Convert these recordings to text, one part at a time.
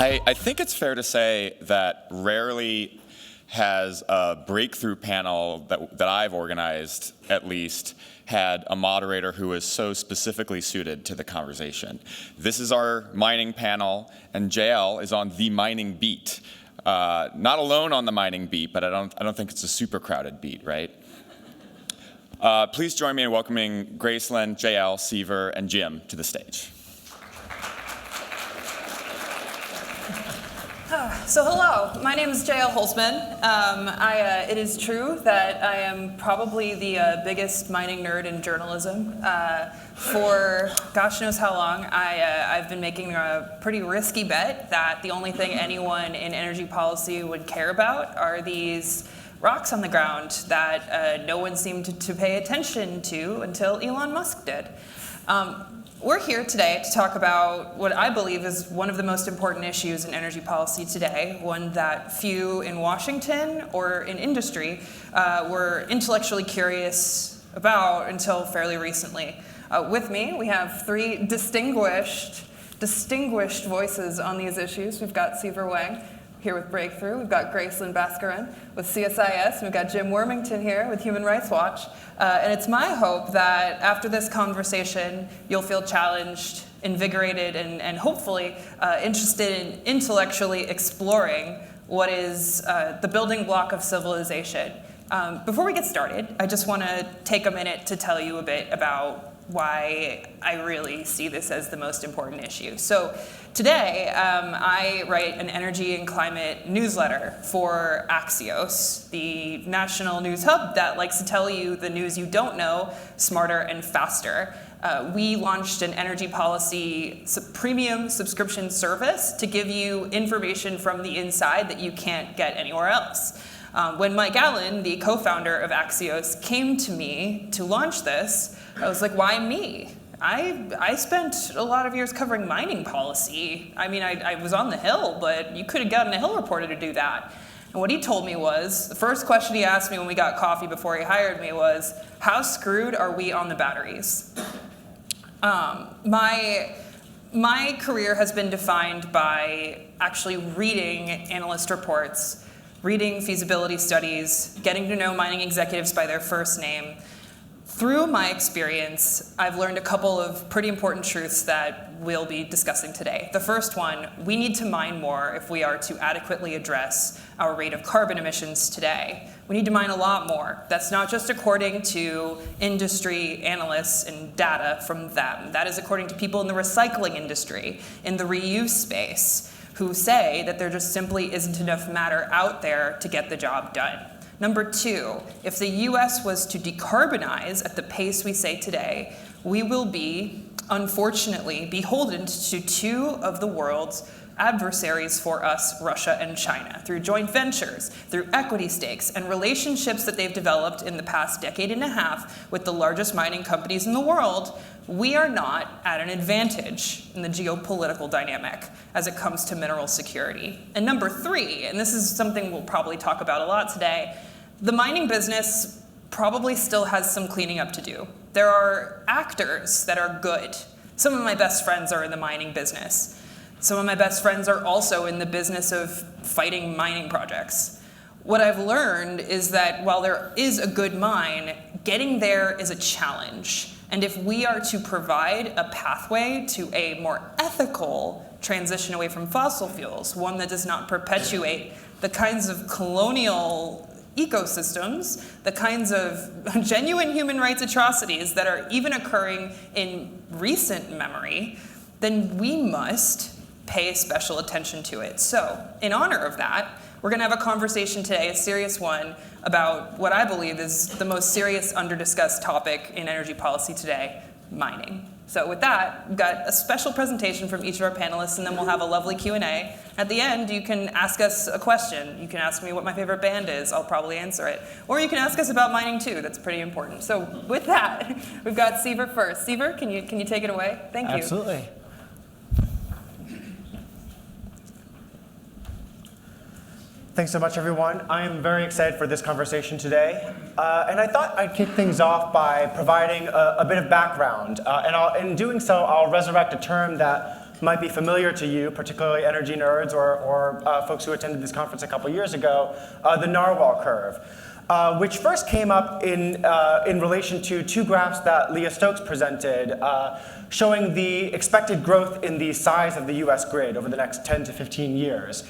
I think it's fair to say that rarely has a breakthrough panel that I've organized, at least, had a moderator who is so specifically suited to the conversation. This is our mining panel, and JL is on the mining beat. Not alone on the mining beat, but I don't think it's a super crowded beat, right? Please join me in welcoming Graceland, JL, Seaver, and Jim to the stage. So hello, my name is JL Holzman. It is true that I am probably the biggest mining nerd in journalism. For gosh knows how long, I've been making a pretty risky bet that the only thing anyone in energy policy would care about are these rocks on the ground that no one seemed to pay attention to until Elon Musk did. We're here today to talk about what I believe is one of the most important issues in energy policy today, one that few in Washington or in industry were intellectually curious about until fairly recently. With me, we have three distinguished voices on these issues. We've got Seaver Wang here with Breakthrough. We've got Graceland Bhaskaran with CSIS. And we've got Jim Wormington here with Human Rights Watch. And it's my hope that after this conversation, you'll feel challenged, invigorated, and hopefully interested in intellectually exploring what is the building block of civilization. Before we get started, I just want to take a minute to tell you a bit about why I really see this as the most important issue. So today, I write an energy and climate newsletter for Axios, the national news hub that likes to tell you the news you don't know smarter and faster. We launched an energy policy premium subscription service to give you information from the inside that you can't get anywhere else. When Mike Allen, the co-founder of Axios, came to me to launch this, I was like, why me? I spent a lot of years covering mining policy. I mean, I was on the Hill, but you could have gotten a Hill reporter to do that. And what he told me was, the first question he asked me when we got coffee before he hired me was, how screwed are we on the batteries? My career has been defined by actually reading analyst reports, reading feasibility studies, getting to know mining executives by their first name. Through my experience, I've learned a couple of pretty important truths that we'll be discussing today. The first one, we need to mine more if we are to adequately address our rate of carbon emissions today. We need to mine a lot more. That's not just according to industry analysts and data from them. That is according to people in the recycling industry, in the reuse space, who say that there just simply isn't enough matter out there to get the job done. Number two, if the US was to decarbonize at the pace we say today, we will be, unfortunately, beholden to two of the world's adversaries for us, Russia and China, through joint ventures, through equity stakes, and relationships that they've developed in the past decade and a half with the largest mining companies in the world. We are not at an advantage in the geopolitical dynamic as it comes to mineral security. And number three, and this is something we'll probably talk about a lot today, the mining business probably still has some cleaning up to do. There are actors that are good. Some of my best friends are in the mining business. Some of my best friends are also in the business of fighting mining projects. What I've learned is that while there is a good mine, getting there is a challenge. And if we are to provide a pathway to a more ethical transition away from fossil fuels, one that does not perpetuate the kinds of colonial ecosystems, the kinds of genuine human rights atrocities that are even occurring in recent memory, then we must pay special attention to it. So, in honor of that, we're going to have a conversation today, a serious one, about what I believe is the most serious under-discussed topic in energy policy today, mining. So with that, we've got a special presentation from each of our panelists, and then we'll have a lovely Q&A. At the end, you can ask us a question. You can ask me what my favorite band is. I'll probably answer it. Or you can ask us about mining, too. That's pretty important. So with that, we've got Seaver first. Seaver, can you take it away? Thank you. Absolutely. Thanks so much, everyone. I am very excited for this conversation today. And I thought I'd kick things off by providing a bit of background. In doing so, I'll resurrect a term that might be familiar to you, particularly energy nerds or folks who attended this conference a couple years ago, the narwhal curve, which first came up in relation to two graphs that Leah Stokes presented, showing the expected growth in the size of the US grid over the next 10 to 15 years.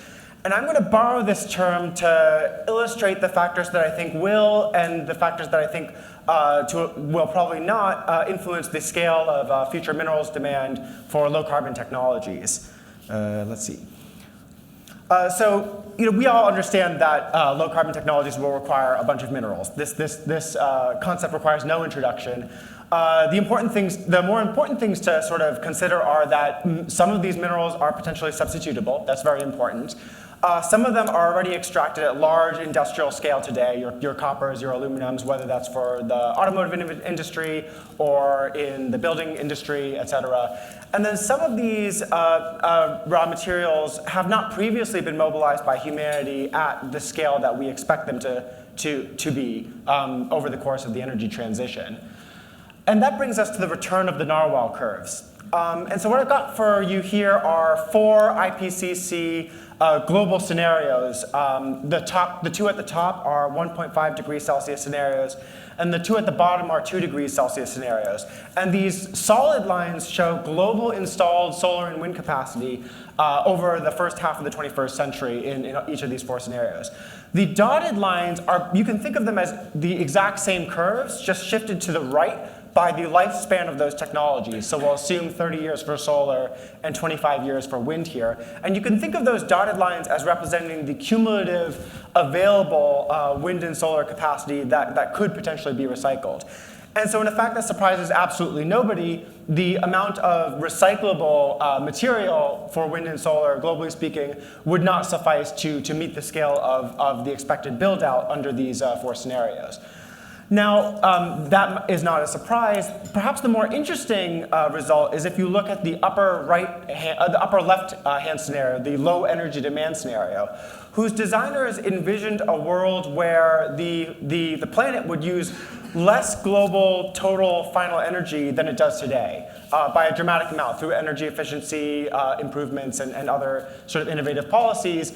And I'm going to borrow this term to illustrate the factors that I think will, and the factors that I think will probably not influence the scale of future minerals demand for low carbon technologies. Let's see. So we all understand that low carbon technologies will require a bunch of minerals. This concept requires no introduction. The more important things to sort of consider are that some of these minerals are potentially substitutable. That's very important. Some of them are already extracted at large industrial scale today, your coppers, your aluminums, whether that's for the automotive industry or in the building industry, et cetera. And then some of these raw materials have not previously been mobilized by humanity at the scale that we expect them to be over the course of the energy transition. And that brings us to the return of the narwhal curves. And so what I've got for you here are 4 IPCC global scenarios. The two at the top are 1.5 degrees Celsius scenarios, and the two at the bottom are 2 degrees Celsius scenarios. And these solid lines show global installed solar and wind capacity over the first half of the 21st century in each of these 4 scenarios. The dotted lines you can think of them as the exact same curves, just shifted to the right by the lifespan of those technologies. So we'll assume 30 years for solar and 25 years for wind here. And you can think of those dotted lines as representing the cumulative available wind and solar capacity that could potentially be recycled. And so in a fact that surprises absolutely nobody, the amount of recyclable material for wind and solar, globally speaking, would not suffice to meet the scale of the expected build out under these 4 scenarios. Now, that is not a surprise. Perhaps the more interesting result is if you look at the upper left-hand scenario, the low energy demand scenario, whose designers envisioned a world where the planet would use less global total final energy than it does today by a dramatic amount through energy efficiency improvements and other sort of innovative policies.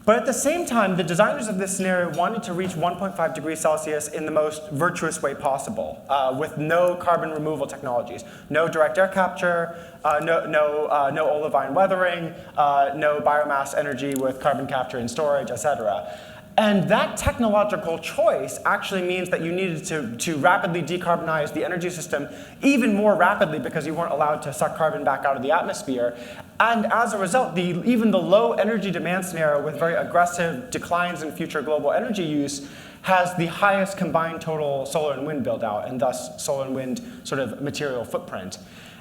But at the same time, the designers of this scenario wanted to reach 1.5 degrees Celsius in the most virtuous way possible, with no carbon removal technologies, no direct air capture, no olivine weathering, no biomass energy with carbon capture and storage, et cetera. And that technological choice actually means that you needed to rapidly decarbonize the energy system even more rapidly because you weren't allowed to suck carbon back out of the atmosphere. And as a result, even the low energy demand scenario with very aggressive declines in future global energy use has the highest combined total solar and wind build out, and thus solar and wind sort of material footprint.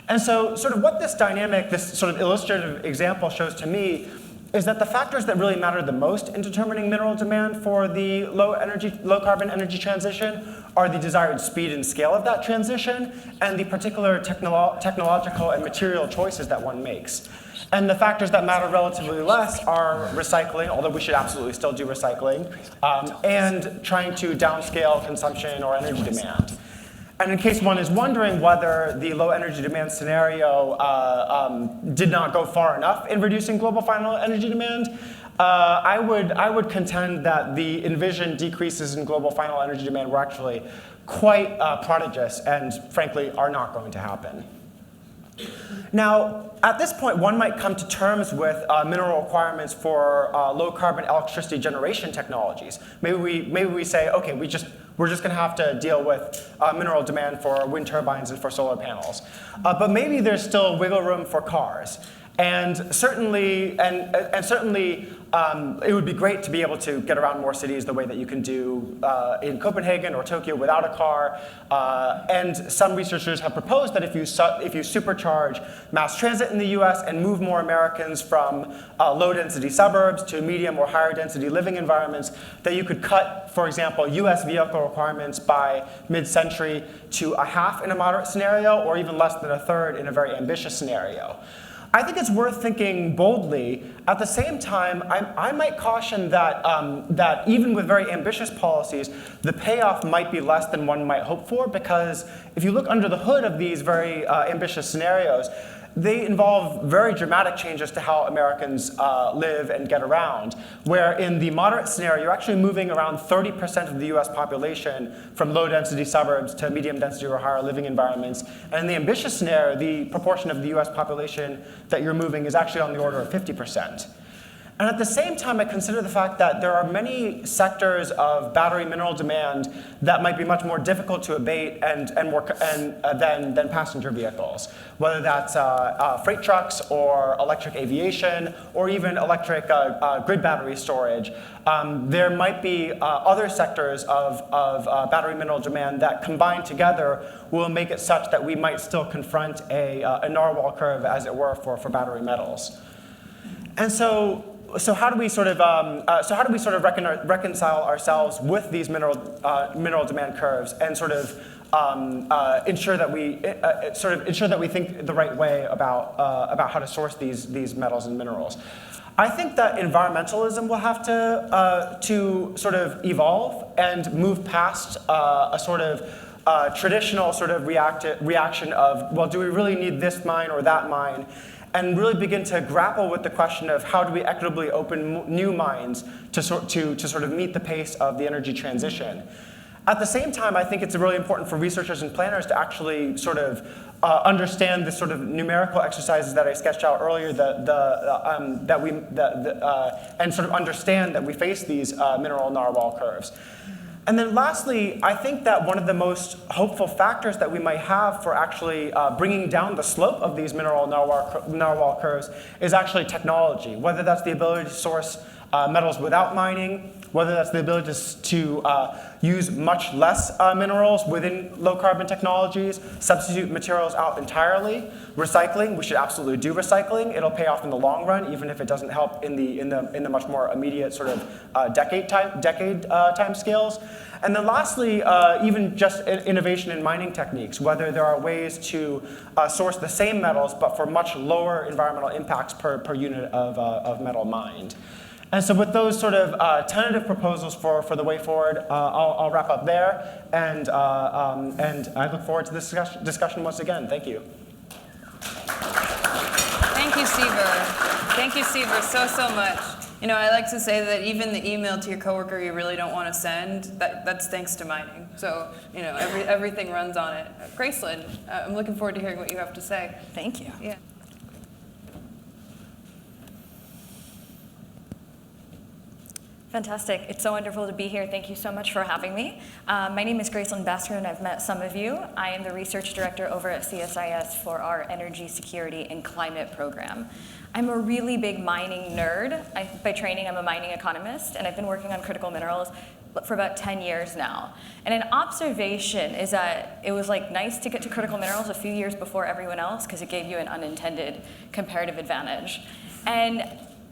And so sort of what this dynamic, this sort of illustrative example shows to me is that the factors that really matter the most in determining mineral demand for the low carbon energy transition are the desired speed and scale of that transition and the particular technological and material choices that one makes. And the factors that matter relatively less are recycling, although we should absolutely still do recycling, and trying to downscale consumption or energy demand. And in case one is wondering whether the low energy demand scenario did not go far enough in reducing global final energy demand, I would contend that the envisioned decreases in global final energy demand were actually quite prodigious and frankly are not going to happen. Now, at this point, one might come to terms with mineral requirements for low carbon electricity generation technologies. Maybe we say, okay, we're just going to have to deal with mineral demand for wind turbines and for solar panels. But maybe there's still wiggle room for cars. And certainly, it would be great to be able to get around more cities the way that you can do in Copenhagen or Tokyo without a car. And some researchers have proposed that if you supercharge mass transit in the US and move more Americans from low-density suburbs to medium or higher-density living environments, that you could cut, for example, US vehicle requirements by mid-century to a half in a moderate scenario, or even less than a third in a very ambitious scenario. I think it's worth thinking boldly. At the same time, I might caution that even with very ambitious policies, the payoff might be less than one might hope for, because if you look under the hood of these very ambitious scenarios, they involve very dramatic changes to how Americans live and get around, where in the moderate scenario, you're actually moving around 30% of the US population from low-density suburbs to medium-density or higher living environments. And in the ambitious scenario, the proportion of the US population that you're moving is actually on the order of 50%. And at the same time, I consider the fact that there are many sectors of battery mineral demand that might be much more difficult to abate than passenger vehicles, whether that's freight trucks or electric aviation or even electric grid battery storage. There might be other sectors of battery mineral demand that combined together will make it such that we might still confront a narwhal curve, as it were, for battery metals. And so how do we sort of reconcile ourselves with these mineral demand curves and sort of ensure that we think the right way about how to source these metals and minerals? I think that environmentalism will have to sort of evolve and move past a sort of traditional sort of reaction of, well, do we really need this mine or that mine? And really begin to grapple with the question of how do we equitably open new mines to sort of meet the pace of the energy transition. At the same time, I think it's really important for researchers and planners to actually sort of understand the sort of numerical exercises that I sketched out earlier, and sort of understand that we face these mineral narwhal curves. And then lastly, I think that one of the most hopeful factors that we might have for actually bringing down the slope of these mineral narwhal curves is actually technology, whether that's the ability to source metals without mining, whether that's the ability to use much less minerals within low-carbon technologies, substitute materials out entirely. Recycling, we should absolutely do recycling. It'll pay off in the long run, even if it doesn't help in the much more immediate sort of decade time scales. And then lastly, even just innovation in mining techniques, whether there are ways to source the same metals but for much lower environmental impacts per unit of metal mined. And so with those sort of tentative proposals for the way forward, I'll wrap up there, and I look forward to this discussion once again. Thank you. Thank you, Seaver. Thank you, Seaver, so much. You know, I like to say that even the email to your coworker you really don't want to send, that's thanks to mining. So, you know, everything runs on it. Gracelyn, I'm looking forward to hearing what you have to say. Thank you. Yeah. Fantastic. It's so wonderful to be here. Thank you so much for having me. My name is Gracelyn Basker, and I've met some of you. I am the research director over at CSIS for our Energy Security and Climate program. I'm a really big mining nerd. By training, I'm a mining economist, and I've been working on critical minerals for about 10 years now. And an observation is that it was like nice to get to critical minerals a few years before everyone else because it gave you an unintended comparative advantage. And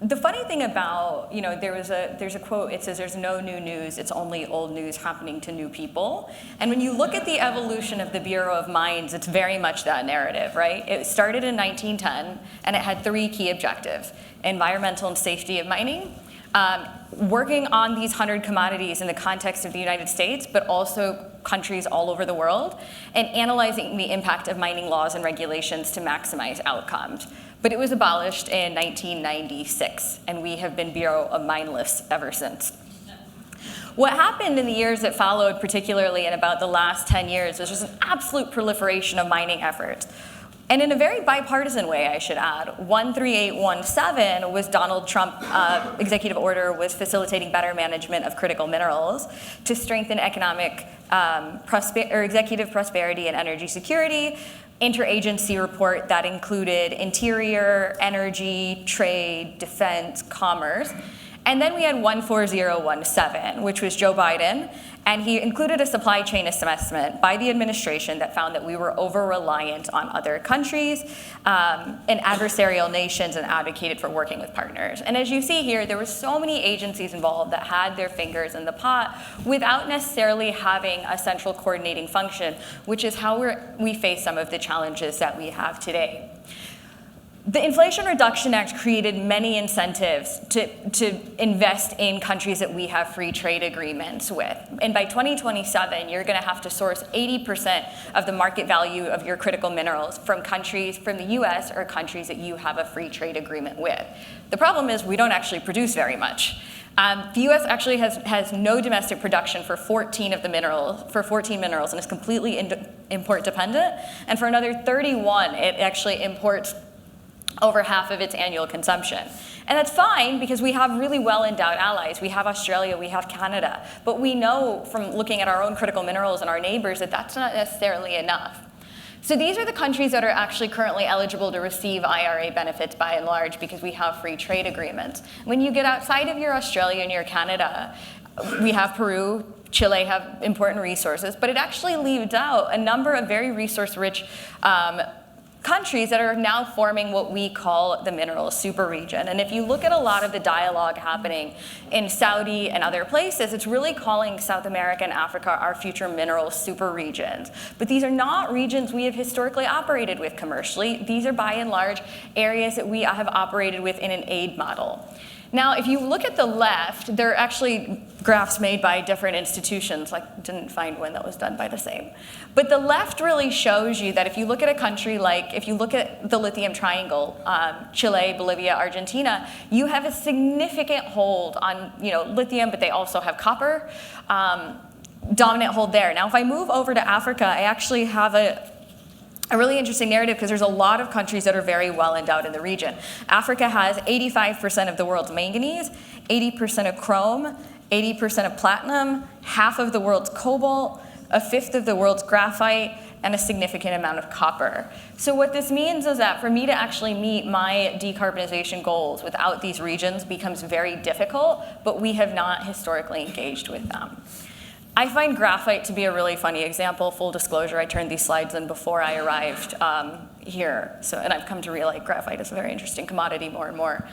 the funny thing about, you know, there's a quote, it says there's no new news, it's only old news happening to new people. And when you look at the evolution of the Bureau of Mines, it's very much that narrative, right? It started in 1910, and it had 3 key objectives: environmental and safety of mining, working on these 100 commodities in the context of the United States, but also countries all over the world, and analyzing the impact of mining laws and regulations to maximize outcomes. But it was abolished in 1996, and we have been Bureau of Mineless ever since. What happened in the years that followed, particularly in about the last 10 years, was just an absolute proliferation of mining efforts. And in a very bipartisan way, I should add. 13817 was Donald Trump executive order was facilitating better management of critical minerals to strengthen economic executive prosperity and energy security. Interagency report that included interior, energy, trade, defense, commerce. And then we had 14017, which was Joe Biden, and he included a supply chain assessment by the administration that found that we were over-reliant on other countries and adversarial nations, and advocated for working with partners. And as you see here, there were so many agencies involved that had their fingers in the pot without necessarily having a central coordinating function, which is how we face some of the challenges that we have today. The Inflation Reduction Act created many incentives to invest in countries that we have free trade agreements with. And by 2027, you're going to have to source 80% of the market value of your critical minerals from countries, from the US or countries that you have a free trade agreement with. The problem is we don't actually produce very much. The U.S. actually has no domestic production for 14 minerals, and is completely import dependent. And for another 31, it actually imports over half of its annual consumption. And that's fine because we have really well-endowed allies. We have Australia, we have Canada. But we know from looking at our own critical minerals and our neighbors that that's not necessarily enough. So these are the countries that are actually currently eligible to receive IRA benefits by and large because we have free trade agreements. When you get outside of your Australia and your Canada, we have Peru, Chile have important resources, but it actually leaves out a number of very resource-rich countries that are now forming what we call the mineral superregion. And if you look at a lot of the dialogue happening in Saudi and other places, it's really calling South America and Africa our future mineral superregions. But these are not regions we have historically operated with commercially. These are by and large areas that we have operated with in an aid model. Now, if you look at the left, there are actually graphs made by different institutions. Like, didn't find one that was done by the same. But the left really shows you that if you look at a country like, if you look at the lithium triangle, Chile, Bolivia, Argentina, you have a significant hold on lithium, but they also have copper, dominant hold there. Now, if I move over to Africa, I actually have a really interesting narrative because there's a lot of countries that are very well endowed in the region. Africa has 85% of the world's manganese, 80% of chrome, 80% of platinum, half of the world's cobalt, a fifth of the world's graphite, and a significant amount of copper. So what this means is that for me to actually meet my decarbonization goals without these regions becomes very difficult, but we have not historically engaged with them. I find graphite to be a really funny example. Full disclosure, I turned these slides in before I arrived here. And I've come to realize graphite is a very interesting commodity more and more.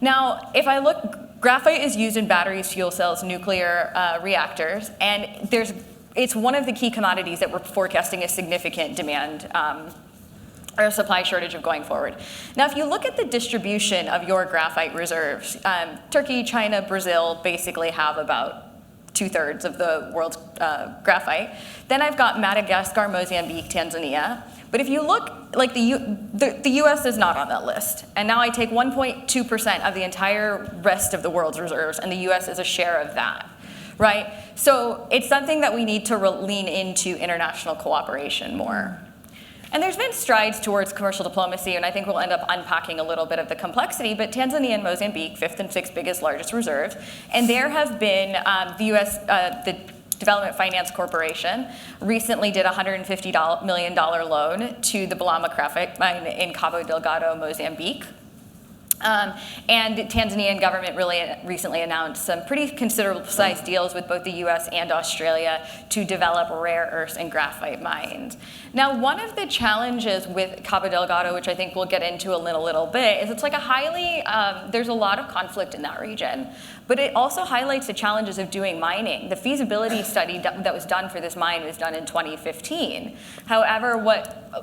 Now, if I look, graphite is used in batteries, fuel cells, nuclear reactors, and it's one of the key commodities that we're forecasting a significant demand or a supply shortage of going forward. Now, if you look at the distribution of your graphite reserves, Turkey, China, Brazil basically have about 2/3 of the world's graphite. Then I've got Madagascar, Mozambique, Tanzania. But if you look, like the US is not on that list. And now I take 1.2% of the entire rest of the world's reserves, and the US is a share of that, right? So it's something that we need to lean into international cooperation more. And there's been strides towards commercial diplomacy, and I think we'll end up unpacking a little bit of the complexity, but Tanzania and Mozambique, 5th and 6th biggest, largest reserves, and there have been the US, the Development Finance Corporation recently did a $150 million loan to the Balama graphite mine in Cabo Delgado, Mozambique. And the Tanzanian government really recently announced some pretty considerable sized deals with both the US and Australia to develop rare earths and graphite mines. Now, one of the challenges with Cabo Delgado, which I think we'll get into a little bit, is it's like a highly, there's a lot of conflict in that region. But it also highlights the challenges of doing mining. The feasibility study that was done for this mine was done in 2015. However,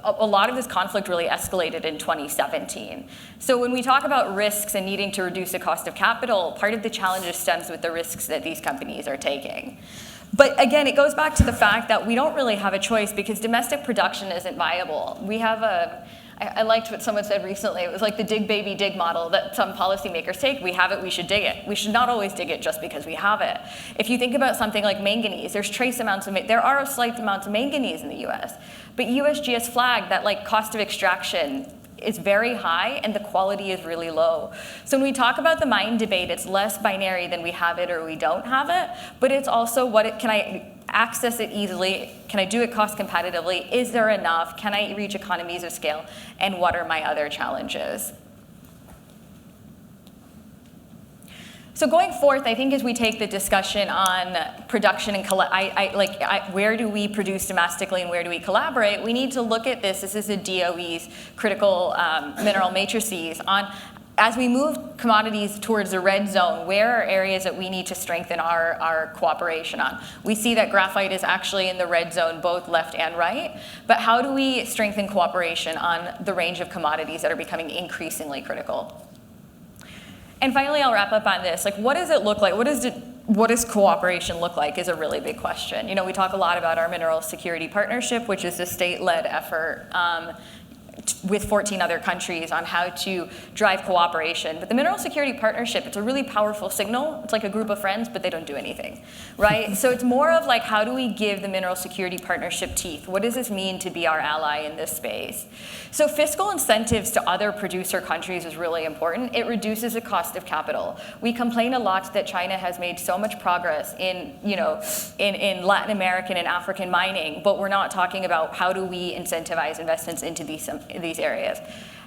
a lot of this conflict really escalated in 2017. So when we talk about risks and needing to reduce the cost of capital, part of the challenge stems with the risks that these companies are taking. But again, it goes back to the fact that we don't really have a choice because domestic production isn't viable. We have I liked what someone said recently. It was like the dig baby dig model that some policymakers take. We have it, we should dig it. We should not always dig it just because we have it. If you think about something like manganese, there are slight amounts of manganese in the US, but USGS flagged that like cost of extraction is very high and the quality is really low. So when we talk about the mine debate, it's less binary than we have it or we don't have it, but it's also can I access it easily? Can I do it cost competitively? Is there enough? Can I reach economies of scale? And what are my other challenges? So going forth, I think as we take the discussion on production and where do we produce domestically and where do we collaborate, we need to look at this. This is the DOE's critical mineral matrices on as we move commodities towards the red zone, where are areas that we need to strengthen our cooperation on? We see that graphite is actually in the red zone, both left and right, but how do we strengthen cooperation on the range of commodities that are becoming increasingly critical? And finally, I'll wrap up on this. Like, what does it look like? What does cooperation look like is a really big question. You know, we talk a lot about our Mineral Security Partnership, which is a state-led effort with 14 other countries on how to drive cooperation. But the Mineral Security Partnership, it's a really powerful signal. It's like a group of friends, but they don't do anything, right? So it's more of like, how do we give the Mineral Security Partnership teeth? What does this mean to be our ally in this space? So fiscal incentives to other producer countries is really important. It reduces the cost of capital. We complain a lot that China has made so much progress in Latin American and African mining, but we're not talking about how do we incentivize investments into these areas.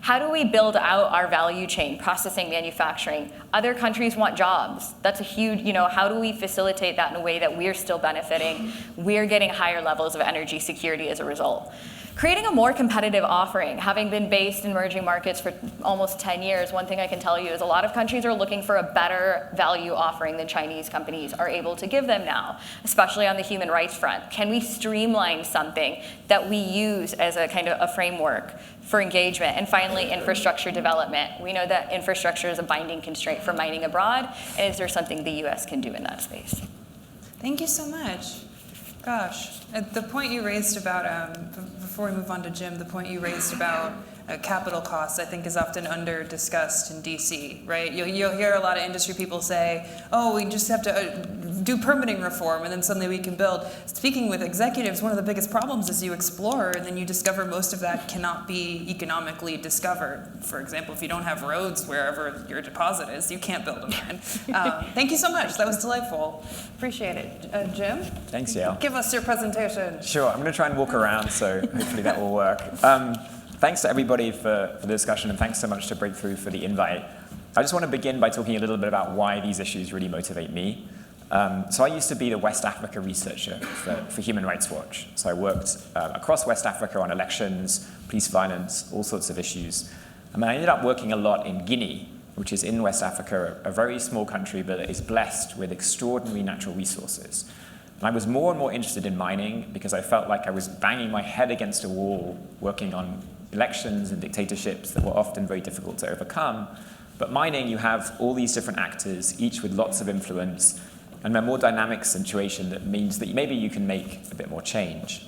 How do we build out our value chain, processing, manufacturing? Other countries want jobs. That's a huge, how do we facilitate that in a way that we're still benefiting? We're getting higher levels of energy security as a result. Creating a more competitive offering. Having been based in emerging markets for almost 10 years, one thing I can tell you is a lot of countries are looking for a better value offering than Chinese companies are able to give them now, especially on the human rights front. Can we streamline something that we use as a kind of a framework for engagement? And finally, infrastructure development. We know that infrastructure is a binding constraint for mining abroad, and is there something the US can do in that space? Thank you so much. Gosh, the point you raised about, before we move on to Jim, the point you raised about capital costs, I think, is often under-discussed in DC, right? You'll hear a lot of industry people say, oh, we just have to do permitting reform and then suddenly we can build. Speaking with executives, one of the biggest problems is you explore and then you discover most of that cannot be economically discovered. For example, if you don't have roads wherever your deposit is, you can't build a mine. Thank you so much. That was delightful. Appreciate it. Jim? Thanks, Yale. Give us your presentation. Sure, I'm going to try and walk around, so hopefully that will work. Thanks to everybody for the discussion, and thanks so much to Breakthrough for the invite. I just want to begin by talking a little bit about why these issues really motivate me. So I used to be the West Africa researcher for Human Rights Watch. So I worked across West Africa on elections, police violence, all sorts of issues. And I ended up working a lot in Guinea, which is in West Africa, a very small country, but is blessed with extraordinary natural resources. And I was more and more interested in mining because I felt like I was banging my head against a wall working on elections and dictatorships that were often very difficult to overcome. But mining, you have all these different actors, each with lots of influence, and a more dynamic situation that means that maybe you can make a bit more change.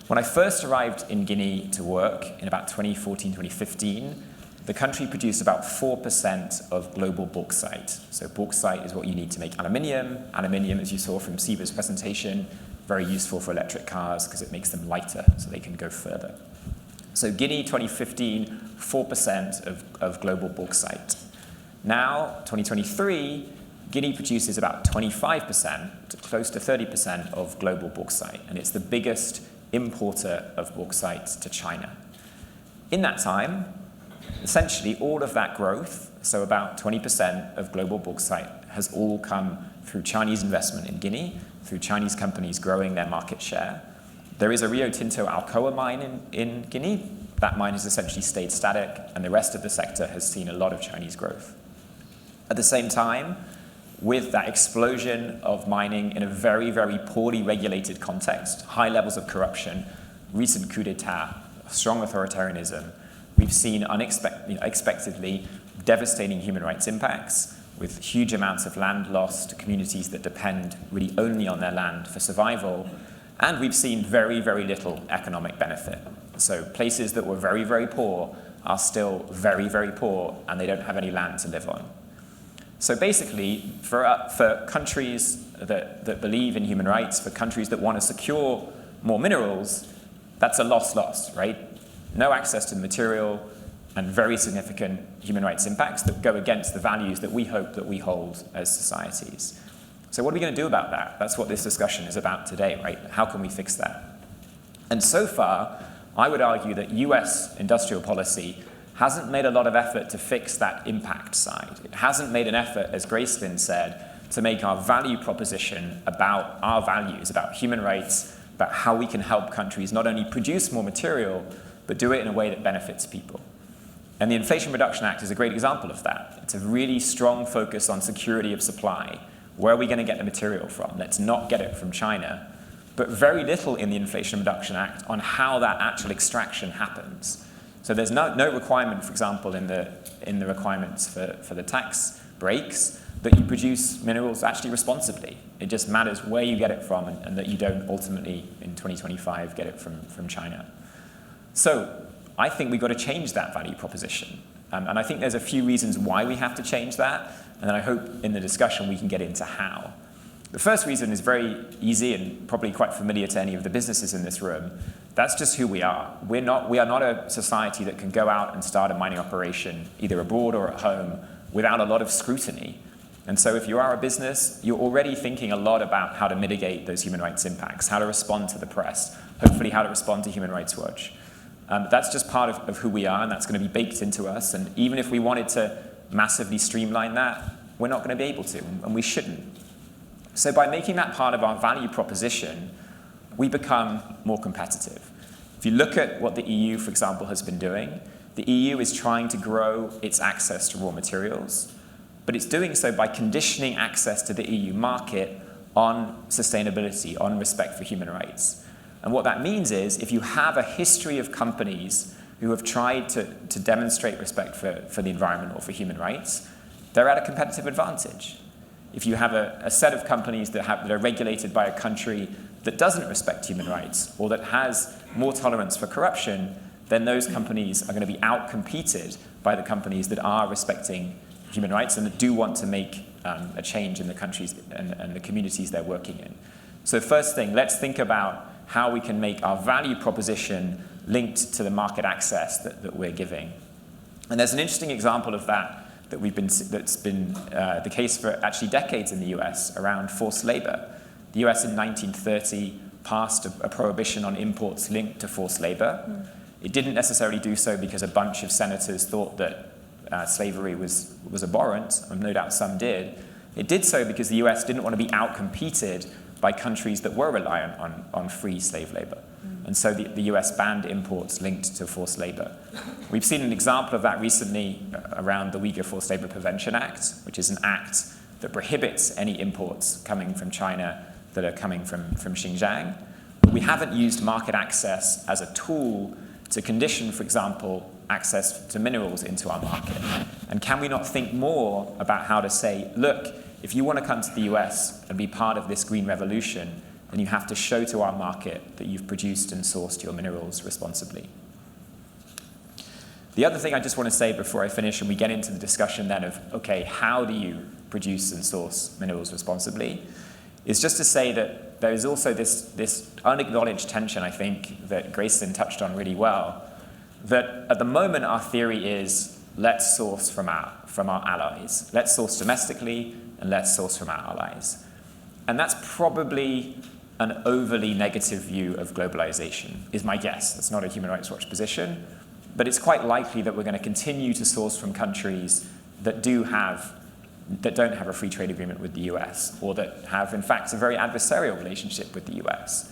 When I first arrived in Guinea to work in about 2014, 2015, the country produced about 4% of global bauxite. So bauxite is what you need to make aluminium. Aluminium, as you saw from Siva's presentation, very useful for electric cars because it makes them lighter so they can go further. So Guinea, 2015, 4% of global bauxite. Now, 2023, Guinea produces about 25%, close to 30% of global bauxite, and it's the biggest importer of bauxite to China. In that time, essentially all of that growth, so about 20% of global bauxite, has all come through Chinese investment in Guinea, through Chinese companies growing their market share. There is a Rio Tinto Alcoa mine in Guinea. That mine has essentially stayed static, and the rest of the sector has seen a lot of Chinese growth. At the same time, with that explosion of mining in a very, very poorly regulated context, high levels of corruption, recent coup d'etat, strong authoritarianism, we've seen unexpectedly devastating human rights impacts with huge amounts of land loss to communities that depend really only on their land for survival. And we've seen very, very little economic benefit. So places that were very, very poor are still very, very poor, and they don't have any land to live on. So basically, for countries that believe in human rights, for countries that want to secure more minerals, that's a loss, right? No access to the material and very significant human rights impacts that go against the values that we hope that we hold as societies. So what are we going to do about that? That's what this discussion is about today, right? How can we fix that? And so far, I would argue that US industrial policy hasn't made a lot of effort to fix that impact side. It hasn't made an effort, as Gracelyn said, to make our value proposition about our values, about human rights, about how we can help countries not only produce more material, but do it in a way that benefits people. And the Inflation Reduction Act is a great example of that. It's a really strong focus on security of supply. Where are we going to get the material from? Let's not get it from China. But very little in the Inflation Reduction Act on how that actual extraction happens. So there's no requirement, for example, in the requirements for the tax breaks that you produce minerals actually responsibly. It just matters where you get it from and that you don't ultimately, in 2025, get it from China. So I think we've got to change that value proposition. And I think there's a few reasons why we have to change that. And then I hope in the discussion we can get into how. The first reason is very easy and probably quite familiar to any of the businesses in this room. That's just who we are. We are not a society that can go out and start a mining operation, either abroad or at home, without a lot of scrutiny. And so if you are a business, you're already thinking a lot about how to mitigate those human rights impacts, how to respond to the press, hopefully how to respond to Human Rights Watch. That's just part of who we are, and that's going to be baked into us. And even if we wanted to massively streamline that, we're not going to be able to, and we shouldn't. So by making that part of our value proposition, we become more competitive. If you look at what the EU, for example, has been doing, the EU is trying to grow its access to raw materials, but it's doing so by conditioning access to the EU market on sustainability, on respect for human rights. And what that means is, if you have a history of companies who have tried to demonstrate respect for the environment or for human rights, they're at a competitive advantage. If you have a set of companies that are regulated by a country that doesn't respect human rights or that has more tolerance for corruption, then those companies are going to be outcompeted by the companies that are respecting human rights and that do want to make a change in the countries and the communities they're working in. So first thing, let's think about how we can make our value proposition linked to the market access that we're giving. And there's an interesting example of that's been the case for actually decades in the US around forced labor. The US in 1930 passed a prohibition on imports linked to forced labor. It didn't necessarily do so because a bunch of senators thought that slavery was abhorrent, and no doubt some did. It did so because the US didn't want to be outcompeted by countries that were reliant on free slave labor. And so the US banned imports linked to forced labor. We've seen an example of that recently around the Uyghur Forced Labor Prevention Act, which is an act that prohibits any imports coming from China that are coming from Xinjiang. But we haven't used market access as a tool to condition, for example, access to minerals into our market. And can we not think more about how to say, look, if you want to come to the US and be part of this green revolution, then you have to show to our market that you've produced and sourced your minerals responsibly. The other thing I just want to say before I finish and we get into the discussion then of, okay, how do you produce and source minerals responsibly, is just to say that there is also this unacknowledged tension, I think, that Grayson touched on really well, that at the moment our theory is let's source from our allies. Let's source domestically and let's source from our allies. And that's probably an overly negative view of globalization, is my guess. That's not a Human Rights Watch position, but it's quite likely that we're going to continue to source from countries that don't have a free trade agreement with the US, or that have, in fact, a very adversarial relationship with the US.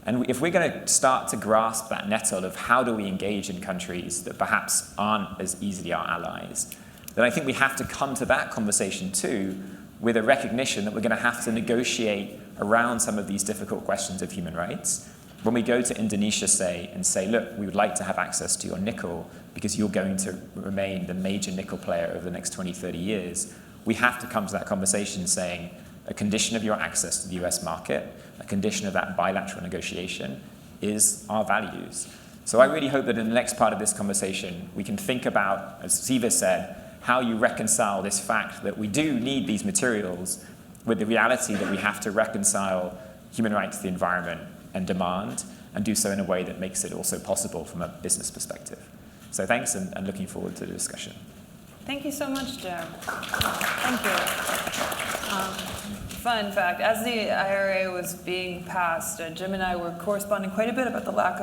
And if we're going to start to grasp that nettle of how do we engage in countries that perhaps aren't as easily our allies, then I think we have to come to that conversation too with a recognition that we're going to have to negotiate around some of these difficult questions of human rights. When we go to Indonesia, say, look, we would like to have access to your nickel because you're going to remain the major nickel player over the next 20, 30 years, we have to come to that conversation saying a condition of your access to the US market, a condition of that bilateral negotiation is our values. So I really hope that in the next part of this conversation, we can think about, as Siva said, how you reconcile this fact that we do need these materials with the reality that we have to reconcile human rights to the environment and demand, and do so in a way that makes it also possible from a business perspective. So thanks, and looking forward to the discussion. Thank you so much, Jim. Thank you. Fun fact, as the IRA was being passed, Jim and I were corresponding quite a bit about the lack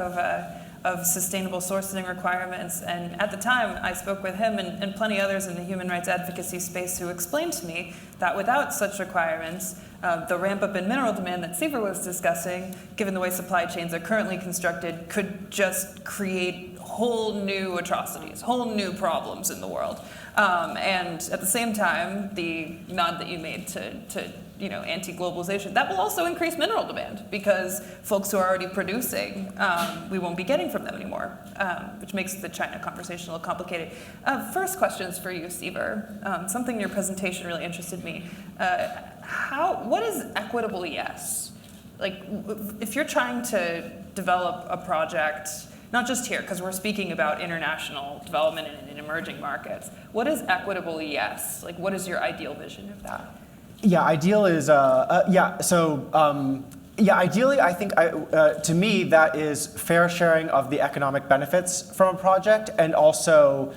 of sustainable sourcing requirements. And at the time, I spoke with him and plenty others in the human rights advocacy space who explained to me that without such requirements, the ramp up in mineral demand that Siva was discussing, given the way supply chains are currently constructed, could just create whole new atrocities, whole new problems in the world. And at the same time, the nod that you made to anti-globalization, that will also increase mineral demand because folks who are already producing, we won't be getting from them anymore, which makes the China conversation a little complicated. First questions for you, Siva. Something in your presentation really interested me. What is equitable yes? Like, if you're trying to develop a project, not just here, because we're speaking about international development in emerging markets, what is equitable yes? Like, what is your ideal vision of that? Yeah, ideal is, ideally, I think, to me, that is fair sharing of the economic benefits from a project and also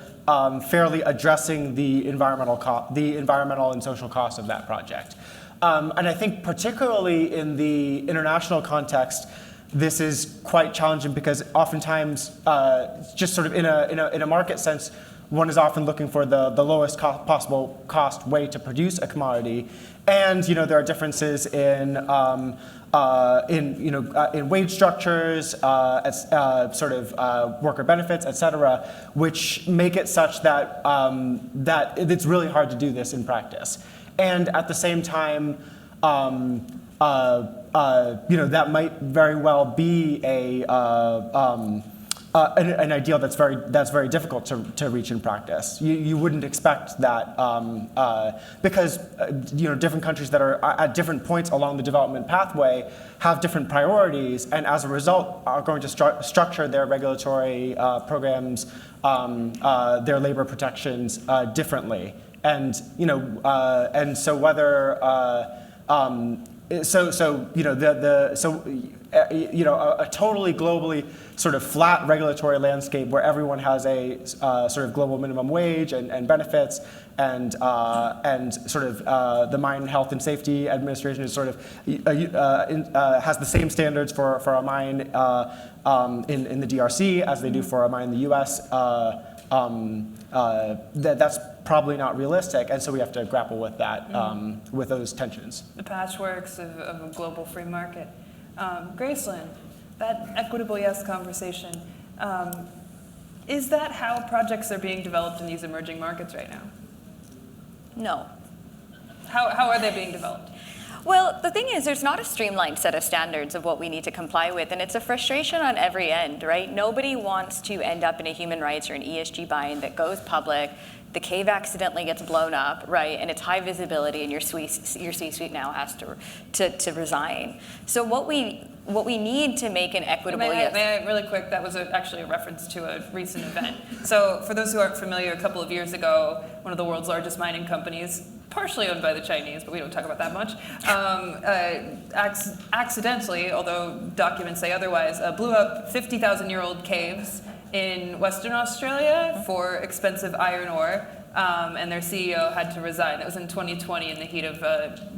fairly addressing the environmental and social costs of that project. And I think particularly in the international context, this is quite challenging because oftentimes, just sort of in a market sense, one is often looking for the lowest possible cost way to produce a commodity, and there are differences in wage structures, worker benefits, et cetera, which make it such that that it's really hard to do this in practice. And at the same time, that might very well be an ideal that's very difficult to reach in practice. You wouldn't expect that because different countries that are at different points along the development pathway have different priorities, and as a result are going to structure their regulatory programs, their labor protections differently. And so whether a totally globally sort of flat regulatory landscape where everyone has a sort of global minimum wage and benefits and sort of the Mine Health and Safety Administration is sort of has the same standards for a mine in the DRC as they do for a mine in the U.S. That's probably not realistic, and so we have to grapple with that, with those tensions. The patchworks of a global free market. Gracelyn, that equitable yes conversation, is that how projects are being developed in these emerging markets right now? No. How are they being developed? Well, the thing is, there's not a streamlined set of standards of what we need to comply with, and it's a frustration on every end, right? Nobody wants to end up in a human rights or an ESG bind that goes public, the cave accidentally gets blown up, right, and it's high visibility, and your C-suite now has to resign. So what we need to make an equitable May I really quick, that was actually a reference to a recent event. So for those who aren't familiar, a couple of years ago, one of the world's largest mining companies, partially owned by the Chinese, but we don't talk about that much, accidentally, although documents say otherwise, blew up 50,000-year-old caves in Western Australia for expensive iron ore, and their CEO had to resign. That was in 2020 in the heat of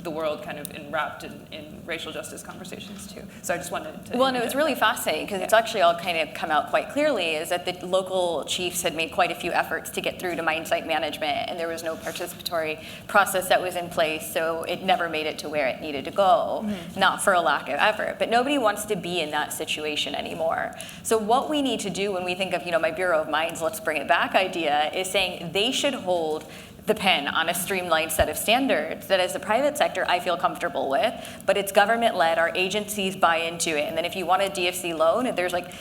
the world kind of enwrapped in racial justice conversations too. So I just wanted to... Well, no, it's really fascinating because it's actually all kind of come out quite clearly is that the local chiefs had made quite a few efforts to get through to mine site management, and there was no participatory process that was in place, so it never made it to where it needed to go, not for a lack of effort. But nobody wants to be in that situation anymore. So what we need to do when we think of, my Bureau of Mines, let's bring it back idea, is saying they should hold the pen on a streamlined set of standards that as the private sector I feel comfortable with, but it's government-led, our agencies buy into it, and then if you want a DFC loan, there's like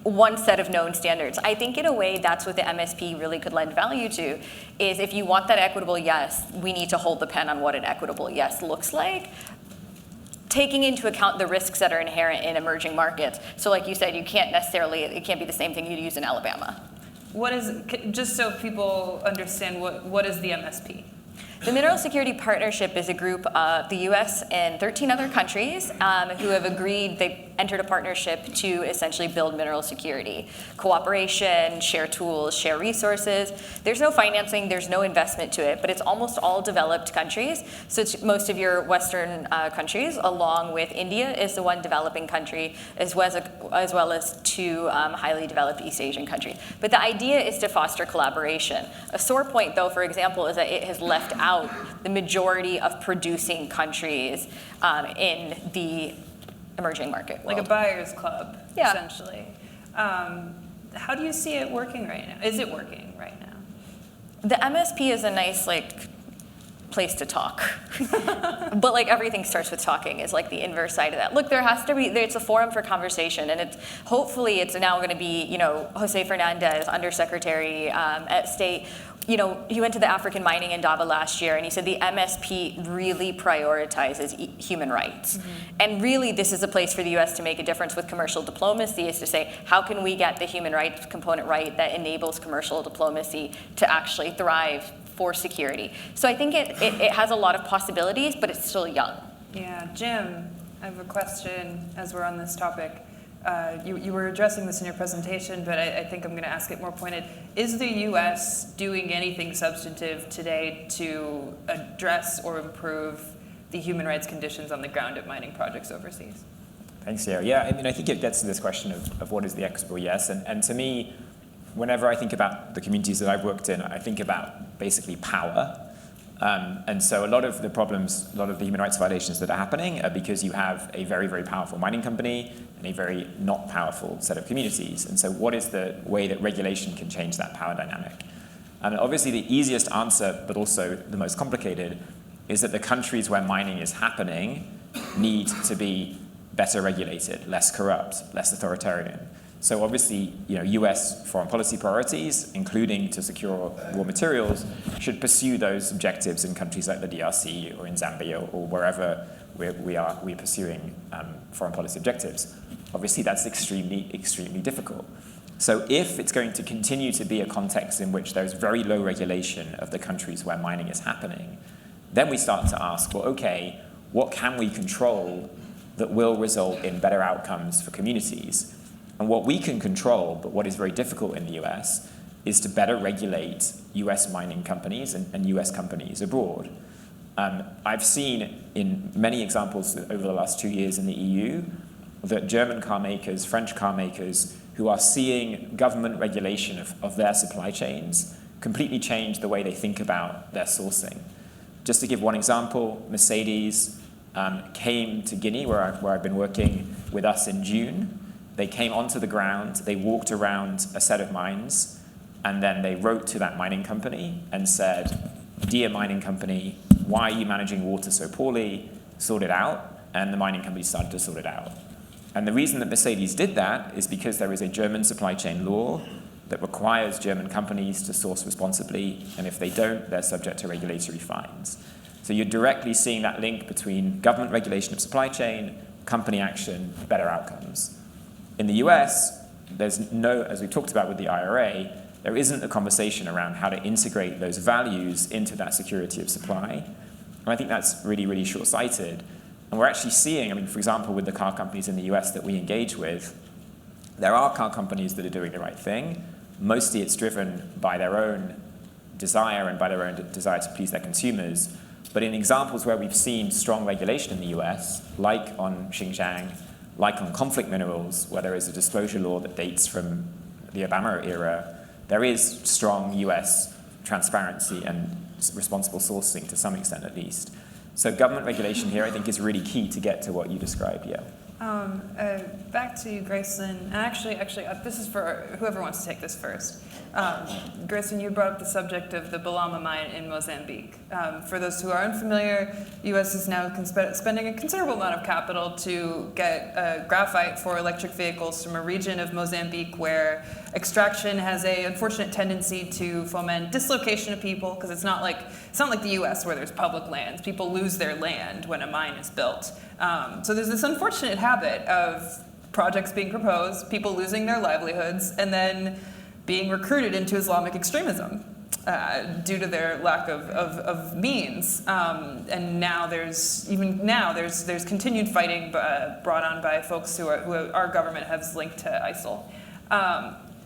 one set of known standards. I think in a way that's what the MSP really could lend value to, is if you want that equitable yes, we need to hold the pen on what an equitable yes looks like, taking into account the risks that are inherent in emerging markets. So like you said, it can't be the same thing you'd use in Alabama. What is, just so people understand, what is the MSP? The Mineral Security Partnership is a group of the US and 13 other countries who have agreed, they entered a partnership to essentially build mineral security. Cooperation, share tools, share resources. There's no financing, there's no investment to it, but it's almost all developed countries. So it's most of your Western countries, along with India is the one developing country, as well as two highly developed East Asian countries. But the idea is to foster collaboration. A sore point, though, for example, is that it has left out the majority of producing countries in the emerging market world. Like a buyer's club, Yeah. essentially. How do you see it working right now? Is it working right now? The MSP is a nice place to talk. But everything starts with talking is the inverse side of that. Look, it's a forum for conversation, and hopefully it's now going to be, Jose Fernandez, Undersecretary at State. He went to the African Mining Indaba last year, and he said the MSP really prioritizes human rights. Mm-hmm. And really, this is a place for the U.S. to make a difference with commercial diplomacy, is to say, how can we get the human rights component right that enables commercial diplomacy to actually thrive for security? So I think it has a lot of possibilities, but it's still young. Yeah, Jim, I have a question as we're on this topic. You were addressing this in your presentation, but I think I'm going to ask it more pointed. Is the U.S. doing anything substantive today to address or improve the human rights conditions on the ground at mining projects overseas? Thanks, Sarah. Yeah, I think it gets to this question of what is the equitable yes. And to me, whenever I think about the communities that I've worked in, I think about basically power. And so a lot of the problems, a lot of the human rights violations that are happening are because you have a very, very powerful mining company and a very not powerful set of communities. And so what is the way that regulation can change that power dynamic? And obviously the easiest answer, but also the most complicated, is that the countries where mining is happening need to be better regulated, less corrupt, less authoritarian. So obviously, U.S. foreign policy priorities, including to secure raw materials, should pursue those objectives in countries like the DRC or in Zambia or wherever we're pursuing foreign policy objectives. Obviously, that's extremely, extremely difficult. So if it's going to continue to be a context in which there's very low regulation of the countries where mining is happening, then we start to ask, well, okay, what can we control that will result in better outcomes for communities? And what we can control, but what is very difficult in the US, is to better regulate US mining companies and US companies abroad. I've seen in many examples over the last 2 years in the EU that German car makers, French car makers, who are seeing government regulation of their supply chains completely change the way they think about their sourcing. Just to give one example, Mercedes came to Guinea, where I've been working with us in June. They came onto the ground, they walked around a set of mines, and then they wrote to that mining company and said, "Dear mining company, why are you managing water so poorly? Sort it out." And the mining company started to sort it out. And the reason that Mercedes did that is because there is a German supply chain law that requires German companies to source responsibly, and if they don't, they're subject to regulatory fines. So you're directly seeing that link between government regulation of supply chain, company action, better outcomes. In the US, there's no, as we talked about with the IRA, there isn't a conversation around how to integrate those values into that security of supply. And I think that's really, really short-sighted. And we're actually seeing, for example, with the car companies in the US that we engage with, there are car companies that are doing the right thing. Mostly it's driven by their own desire and by their own desire to please their consumers. But in examples where we've seen strong regulation in the US, like on Xinjiang, like on conflict minerals, where there is a disclosure law that dates from the Obama era, there is strong US transparency and responsible sourcing to some extent at least. So government regulation here, I think, is really key to get to what you described, yeah. Back to you, Gracelyn. And actually, this is for whoever wants to take this first. Gracelyn, you brought up the subject of the Balama mine in Mozambique. For those who are unfamiliar, the U.S. is now spending a considerable amount of capital to get graphite for electric vehicles from a region of Mozambique where extraction has an unfortunate tendency to foment dislocation of people, because it's not like the U.S. where there's public lands. People lose their land when a mine is built. So there's this unfortunate habit of projects being proposed, people losing their livelihoods, and then being recruited into Islamic extremism. due to their lack of means. And now there's continued fighting brought on by folks who our government has linked to ISIL.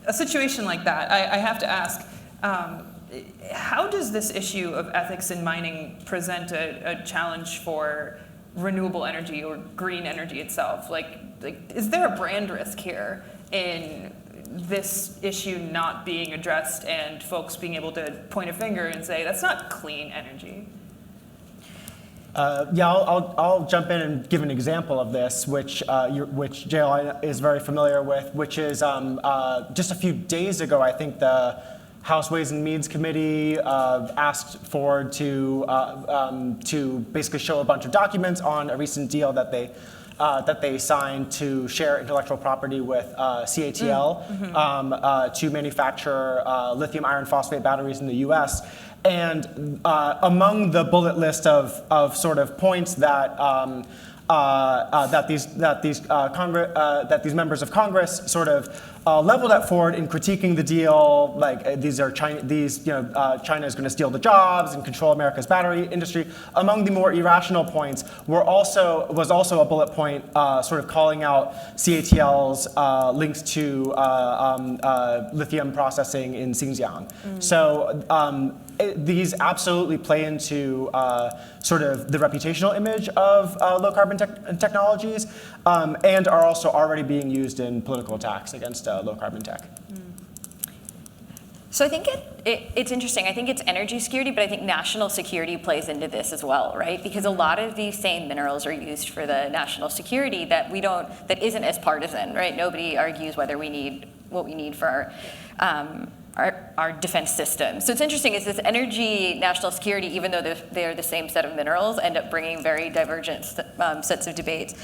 A situation like that, I have to ask, how does this issue of ethics in mining present a challenge for renewable energy or green energy itself? Like, is there a brand risk here in this issue not being addressed and folks being able to point a finger and say, that's not clean energy? I'll jump in and give an example of this, which JLI is very familiar with, which is just a few days ago, I think the House Ways and Means Committee asked Ford to basically show a bunch of documents on a recent deal that they signed to share intellectual property with CATL to manufacture lithium iron phosphate batteries in the U.S. And among the bullet list of sort of points that these members of Congress sort of leveled at Ford in critiquing the deal, like China is going to steal the jobs and control America's battery industry. Among the more irrational points was also a bullet point sort of calling out CATL's links to lithium processing in Xinjiang. So these absolutely play into sort of the reputational image of low carbon technologies, and are also already being used in political attacks against low carbon tech. So I think it's interesting. I think it's energy security, but I think national security plays into this as well, right? Because a lot of these same minerals are used for the national security that isn't as partisan, right? Nobody argues whether we need what we need for our defense system. So it's interesting is this energy national security, even though they're the same set of minerals, end up bringing very divergent sets of debates.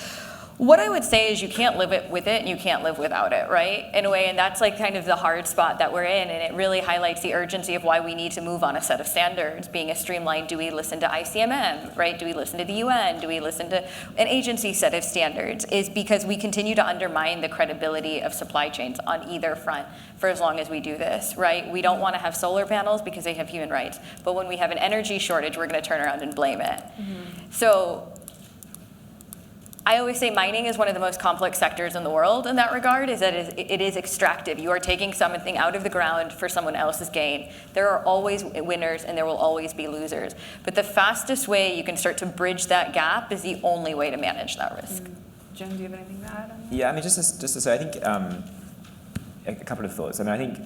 What I would say is you can't live with it and you can't live without it, right? In a way, and that's like kind of the hard spot that we're in, and it really highlights the urgency of why we need to move on a set of standards, being a streamlined, do we listen to ICMM, right? Do we listen to the UN? Do we listen to an agency set of standards? Is because we continue to undermine the credibility of supply chains on either front for as long as we do this, right? We don't want to have solar panels because they have human rights, but when we have an energy shortage, we're going to turn around and blame it. So I always say mining is one of the most complex sectors in the world in that regard, is that it is extractive. You are taking something out of the ground for someone else's gain. There are always winners and there will always be losers. But the fastest way you can start to bridge that gap is the only way to manage that risk. Jim, do you have anything to add on that? Yeah, I mean, just to say, I think a couple of thoughts. I mean, I think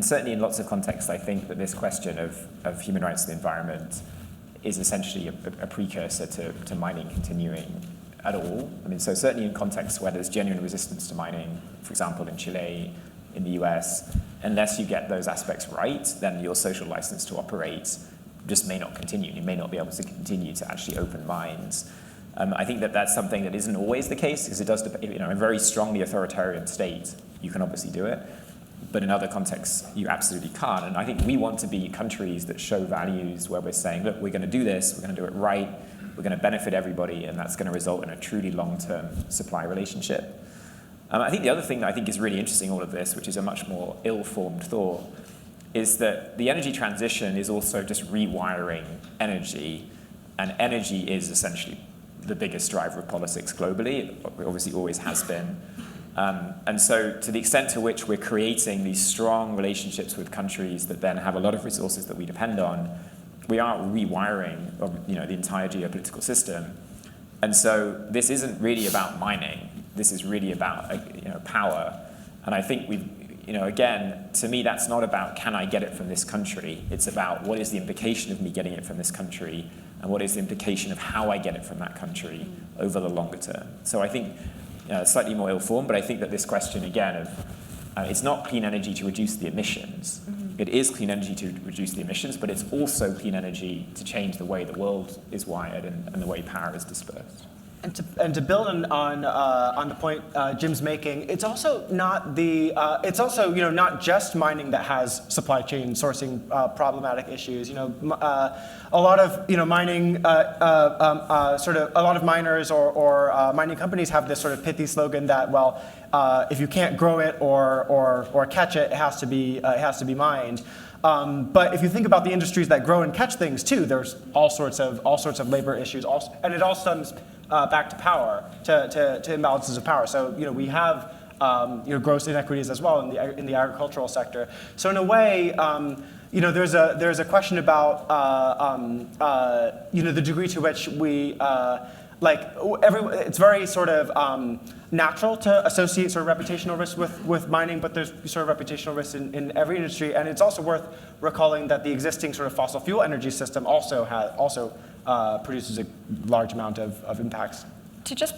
certainly in lots of contexts, I think that this question of human rights and the environment is essentially a precursor to mining continuing at all. I mean, so certainly in contexts where there's genuine resistance to mining, for example, in Chile, in the US, unless you get those aspects right, then your social license to operate just may not continue. You may not be able to continue to actually open mines. I think that that's something that isn't always the case, because it does depend, in a very strongly authoritarian state, you can obviously do it. But in other contexts, you absolutely can't. And I think we want to be countries that show values where we're saying, look, we're going to do this, we're going to do it right, we're going to benefit everybody, and that's going to result in a truly long-term supply relationship. I think the other thing that I think is really interesting in all of this, which is a much more ill-formed thought, is that the energy transition is also just rewiring energy, and energy is essentially the biggest driver of politics globally. It obviously always has been. And so to the extent to which we're creating these strong relationships with countries that then have a lot of resources that we depend on, we are rewiring the entire geopolitical system. And so this isn't really about mining. This is really about power. And I think again, to me, that's not about can I get it from this country. It's about what is the implication of me getting it from this country, and what is the implication of how I get it from that country over the longer term. So I think slightly more ill-formed, but I think that this question again of it's not clean energy to reduce the emissions. It is clean energy to reduce the emissions, but it's also clean energy to change the way the world is wired and the way power is dispersed. And to build on the point Jim's making, it's also not not just mining that has supply chain sourcing problematic issues. A lot of mining a lot of miners or mining companies have this sort of pithy slogan that if you can't grow it or catch it, it has to be mined. But if you think about the industries that grow and catch things too, there's all sorts of labor issues, and it all stems back to power, to imbalances of power. So we have gross inequities as well in the agricultural sector. So in a way, there's a question about the degree to which we it's very sort of natural to associate sort of reputational risk with mining, but there's sort of reputational risk in every industry, and it's also worth recalling that the existing sort of fossil fuel energy system also produces a large amount of impacts. To just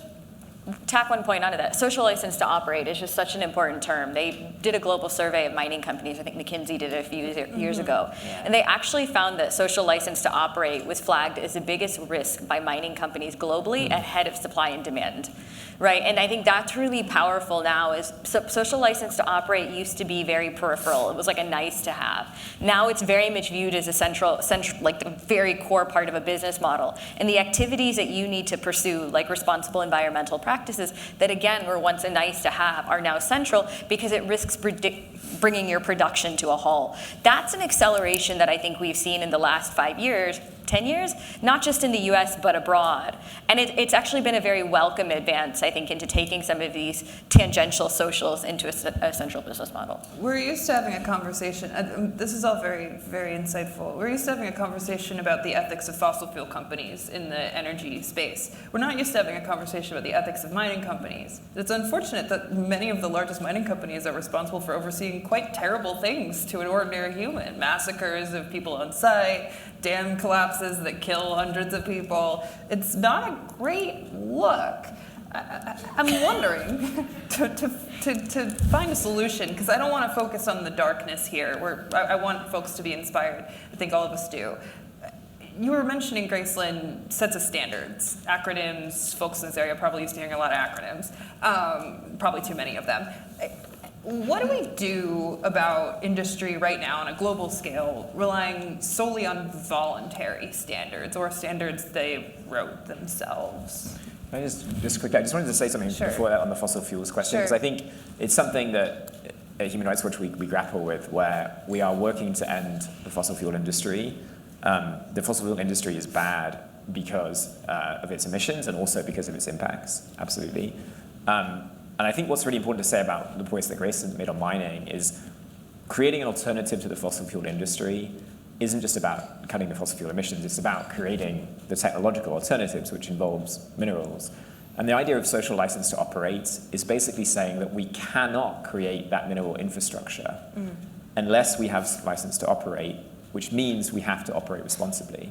tack one point onto that, social license to operate is just such an important term. They did a global survey of mining companies. I think McKinsey did it a few years ago. Yeah. And they actually found that social license to operate was flagged as the biggest risk by mining companies globally ahead of supply and demand. Right, and I think that's really powerful now. Social license to operate used to be very peripheral. It was like a nice to have. Now it's very much viewed as a central, like the very core part of a business model. And the activities that you need to pursue, like responsible environmental practices, that again were once a nice to have, are now central because it risks bringing your production to a halt. That's an acceleration that I think we've seen in the last 5 years, 10 years, not just in the US, but abroad. And it's actually been a very welcome advance, I think, into taking some of these tangential socials into a central business model. We're used to having a conversation, this is all very, very insightful. We're used to having a conversation about the ethics of fossil fuel companies in the energy space. We're not used to having a conversation about the ethics of mining companies. It's unfortunate that many of the largest mining companies are responsible for overseeing quite terrible things to an ordinary human. Massacres of people on site, dam collapses that kill hundreds of people. It's not a great look. I'm wondering to find a solution, because I don't want to focus on the darkness here. I want folks to be inspired. I think all of us do. You were mentioning, Gracelyn, sets of standards, acronyms. Folks in this area are probably used to hearing a lot of acronyms, probably too many of them. What do we do about industry right now on a global scale relying solely on voluntary standards or standards they wrote themselves? Just quickly, I just wanted to say something before that on the fossil fuels question, because I think it's something that at Human Rights Watch we grapple with, where we are working to end the fossil fuel industry. The fossil fuel industry is bad because of its emissions and also because of its impacts, absolutely. And I think what's really important to say about the points that Grace made on mining is creating an alternative to the fossil fuel industry isn't just about cutting the fossil fuel emissions, it's about creating the technological alternatives, which involves minerals. And the idea of social license to operate is basically saying that we cannot create that mineral infrastructure unless we have license to operate, which means we have to operate responsibly.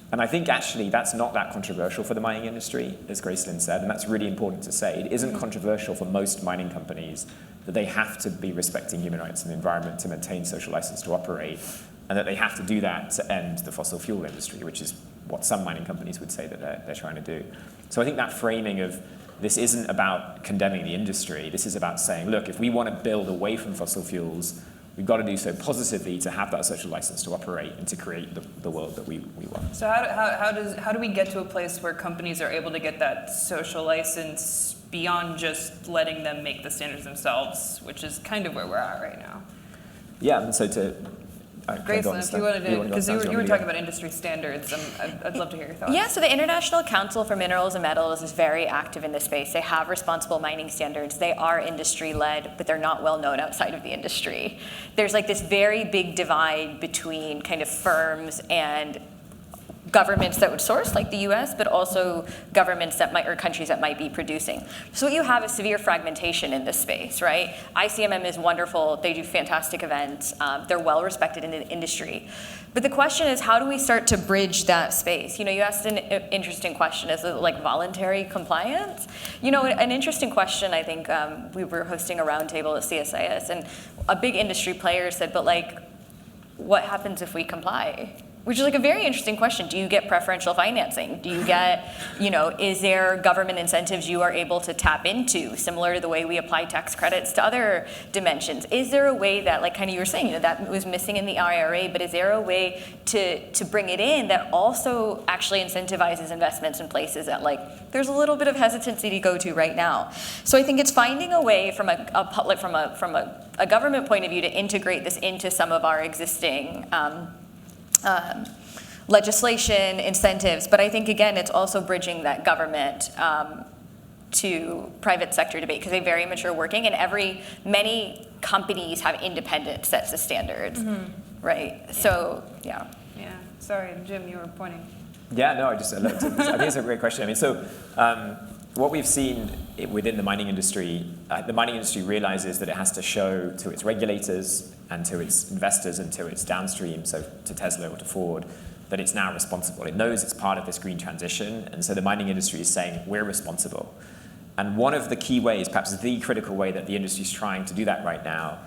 And I think actually that's not that controversial for the mining industry, as Gracelyn said, and that's really important to say. It isn't controversial for most mining companies that they have to be respecting human rights and the environment to maintain social license to operate, and that they have to do that to end the fossil fuel industry, which is what some mining companies would say that they're trying to do. So I think that framing of this isn't about condemning the industry, this is about saying, look, if we want to build away from fossil fuels, we've got to do so positively to have that social license to operate and to create the world that we want. So how do we get to a place where companies are able to get that social license beyond just letting them make the standards themselves, which is kind of where we're at right now? Yeah, and so to... Gracelyn, if you wanted to, because you were talking about industry standards, I'd love to hear your thoughts. Yeah, so the International Council for Minerals and Metals is very active in this space. They have responsible mining standards. They are industry-led, but they're not well known outside of the industry. There's like this very big divide between kind of firms and governments that would source, like the US, but also governments that might, or countries that might be producing. So what you have is severe fragmentation in this space, right? ICMM is wonderful, they do fantastic events, they're well respected in the industry. But the question is, how do we start to bridge that space? You know, you asked an interesting question, is it like voluntary compliance? You know, an interesting question, I think, we were hosting a roundtable at CSIS, and a big industry player said, but like, what happens if we comply? Which is like a very interesting question. Do you get preferential financing? Do you get, is there government incentives you are able to tap into, similar to the way we apply tax credits to other dimensions? Is there a way that, like kind of you were saying, that was missing in the IRA, but is there a way to bring it in that also actually incentivizes investments in places that there's a little bit of hesitancy to go to right now? So I think it's finding a way from a government point of view to integrate this into some of our existing legislation, incentives, but I think, again, it's also bridging that government to private sector debate, because they very much are working, and many companies have independent sets of standards, right? So, yeah. Yeah, sorry, Jim, you were pointing. Yeah, no, I think it's a great question. I mean, so what we've seen within the mining industry realizes that it has to show to its regulators and to its investors and to its downstream, so to Tesla or to Ford, that it's now responsible. It knows it's part of this green transition, and so the mining industry is saying, we're responsible. And one of the key ways, perhaps the critical way that the industry is trying to do that right now,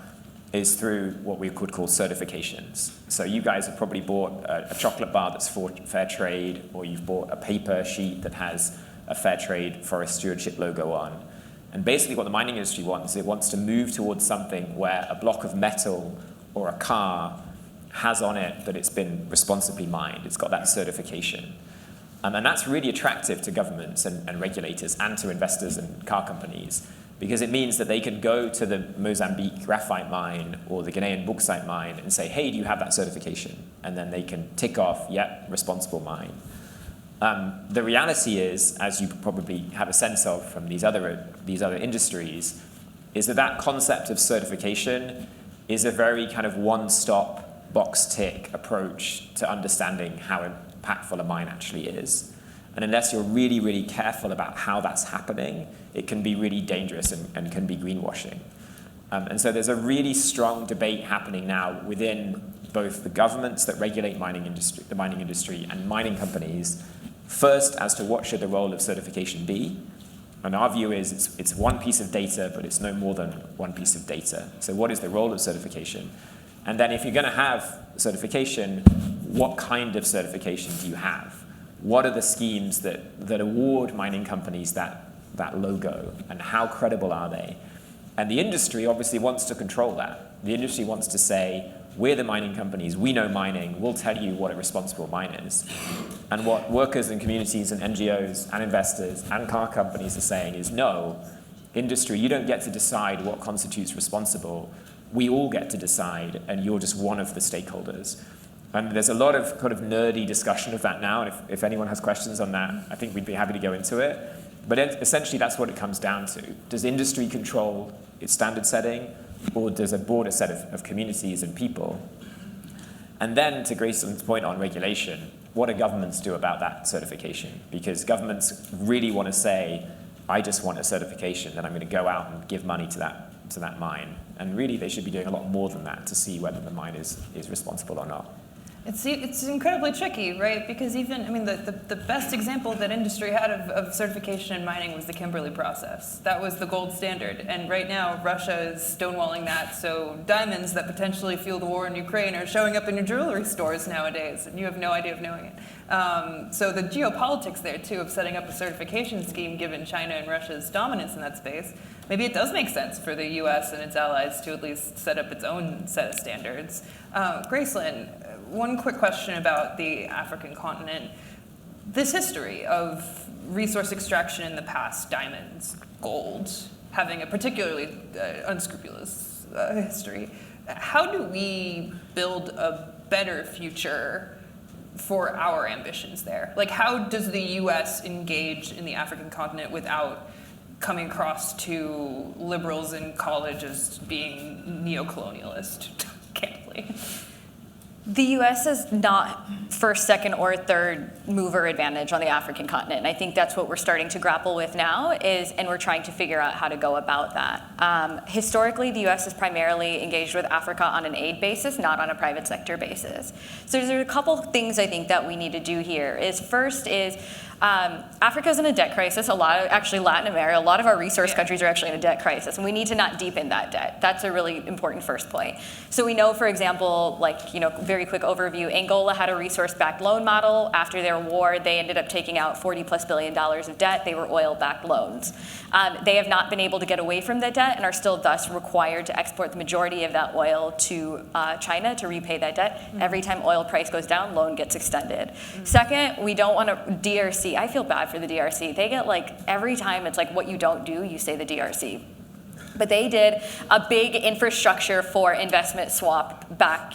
is through what we could call certifications. So you guys have probably bought a chocolate bar that's for fair trade, or you've bought a paper sheet that has a fair trade forest stewardship logo on. And basically what the mining industry wants, it wants to move towards something where a block of metal or a car has on it that it's been responsibly mined. It's got that certification. And that's really attractive to governments and regulators and to investors and car companies, because it means that they can go to the Mozambique graphite mine or the Ghanaian bauxite mine and say, hey, do you have that certification? And then they can tick off, yep, responsible mine. The reality is, as you probably have a sense of from these other industries, is that concept of certification is a very kind of one-stop box tick approach to understanding how impactful a mine actually is. And unless you're really, really careful about how that's happening, it can be really dangerous and can be greenwashing. And so there's a really strong debate happening now within both the governments that regulate the mining industry and mining companies, first as to what should the role of certification be. And our view is it's one piece of data, but it's no more than one piece of data. So what is the role of certification? And then if you're going to have certification, what kind of certification do you have? What are the schemes that award mining companies that logo, and how credible are they? And the industry obviously wants to control that. The industry wants to say, we're the mining companies, we know mining, we'll tell you what a responsible mine is. And what workers and communities and NGOs and investors and car companies are saying is, no, industry, you don't get to decide what constitutes responsible. We all get to decide, and you're just one of the stakeholders. And there's a lot of kind of nerdy discussion of that now, and if anyone has questions on that, I think we'd be happy to go into it. But essentially, that's what it comes down to. Does industry control its standard setting, or does a broader set of communities and people? And then, to Grayson's point on regulation, what do governments do about that certification? Because governments really want to say, I just want a certification, and I'm going to go out and give money to that mine. And really, they should be doing a lot more than that to see whether the mine is responsible or not. It's incredibly tricky, right? Because the best example that industry had of certification in mining was the Kimberley process. That was the gold standard. And right now, Russia is stonewalling that. So diamonds that potentially fuel the war in Ukraine are showing up in your jewelry stores nowadays, and you have no idea of knowing it. So the geopolitics there, too, of setting up a certification scheme, given China and Russia's dominance in that space, maybe it does make sense for the U.S. and its allies to at least set up its own set of standards. Gracelyn, one quick question about the African continent. This history of resource extraction in the past, diamonds, gold, having a particularly unscrupulous history, how do we build a better future for our ambitions there? Like, how does the U.S. engage in the African continent without coming across to liberals in college as being neo-colonialist, candidly? The U.S. is not first, second, or third mover advantage on the African continent. And I think that's what we're starting to grapple with now and we're trying to figure out how to go about that. Historically, the US is primarily engaged with Africa on an aid basis, not on a private sector basis. So there's a couple things I think that we need to do here. First is Africa's in a debt crisis. Actually Latin America, a lot of our resource countries are actually in a debt crisis, and we need to not deepen that debt. That's a really important first point. So we know, for example, very quick overview, Angola had a resource-backed loan model. After their war, they ended up taking out $40+ billion of debt. They were oil-backed loans. They have not been able to get away from that debt and are still thus required to export the majority of that oil to China to repay that debt. Every time oil price goes down, loan gets extended. Second, we don't want to DRC. I feel bad for the DRC. They get every time it's what you don't do, you say the DRC. But they did a big infrastructure for investment swap back,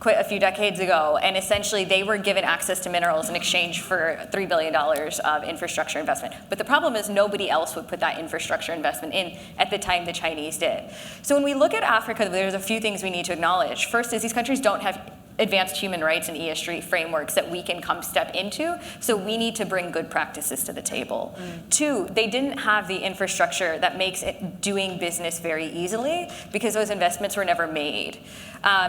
quite a few decades ago. And essentially they were given access to minerals in exchange for $3 billion of infrastructure investment. But the problem is nobody else would put that infrastructure investment in at the time the Chinese did. So when we look at Africa, there's a few things we need to acknowledge. First is these countries don't have advanced human rights and ESG frameworks that we can come step into, so we need to bring good practices to the table. Two, they didn't have the infrastructure that makes doing business very easily because those investments were never made.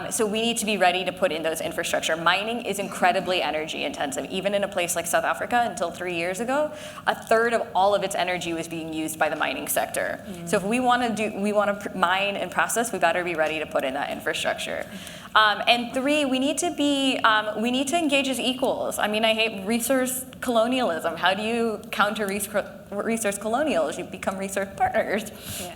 So we need to be ready to put in those infrastructure. Mining is incredibly energy intensive. Even in a place like South Africa, until 3 years ago, a third of all of its energy was being used by the mining sector. So if we want to mine and process, we better be ready to put in that infrastructure. And three, we need to engage as equals. I hate resource colonialism. How do you counter resource colonials? You become resource partners,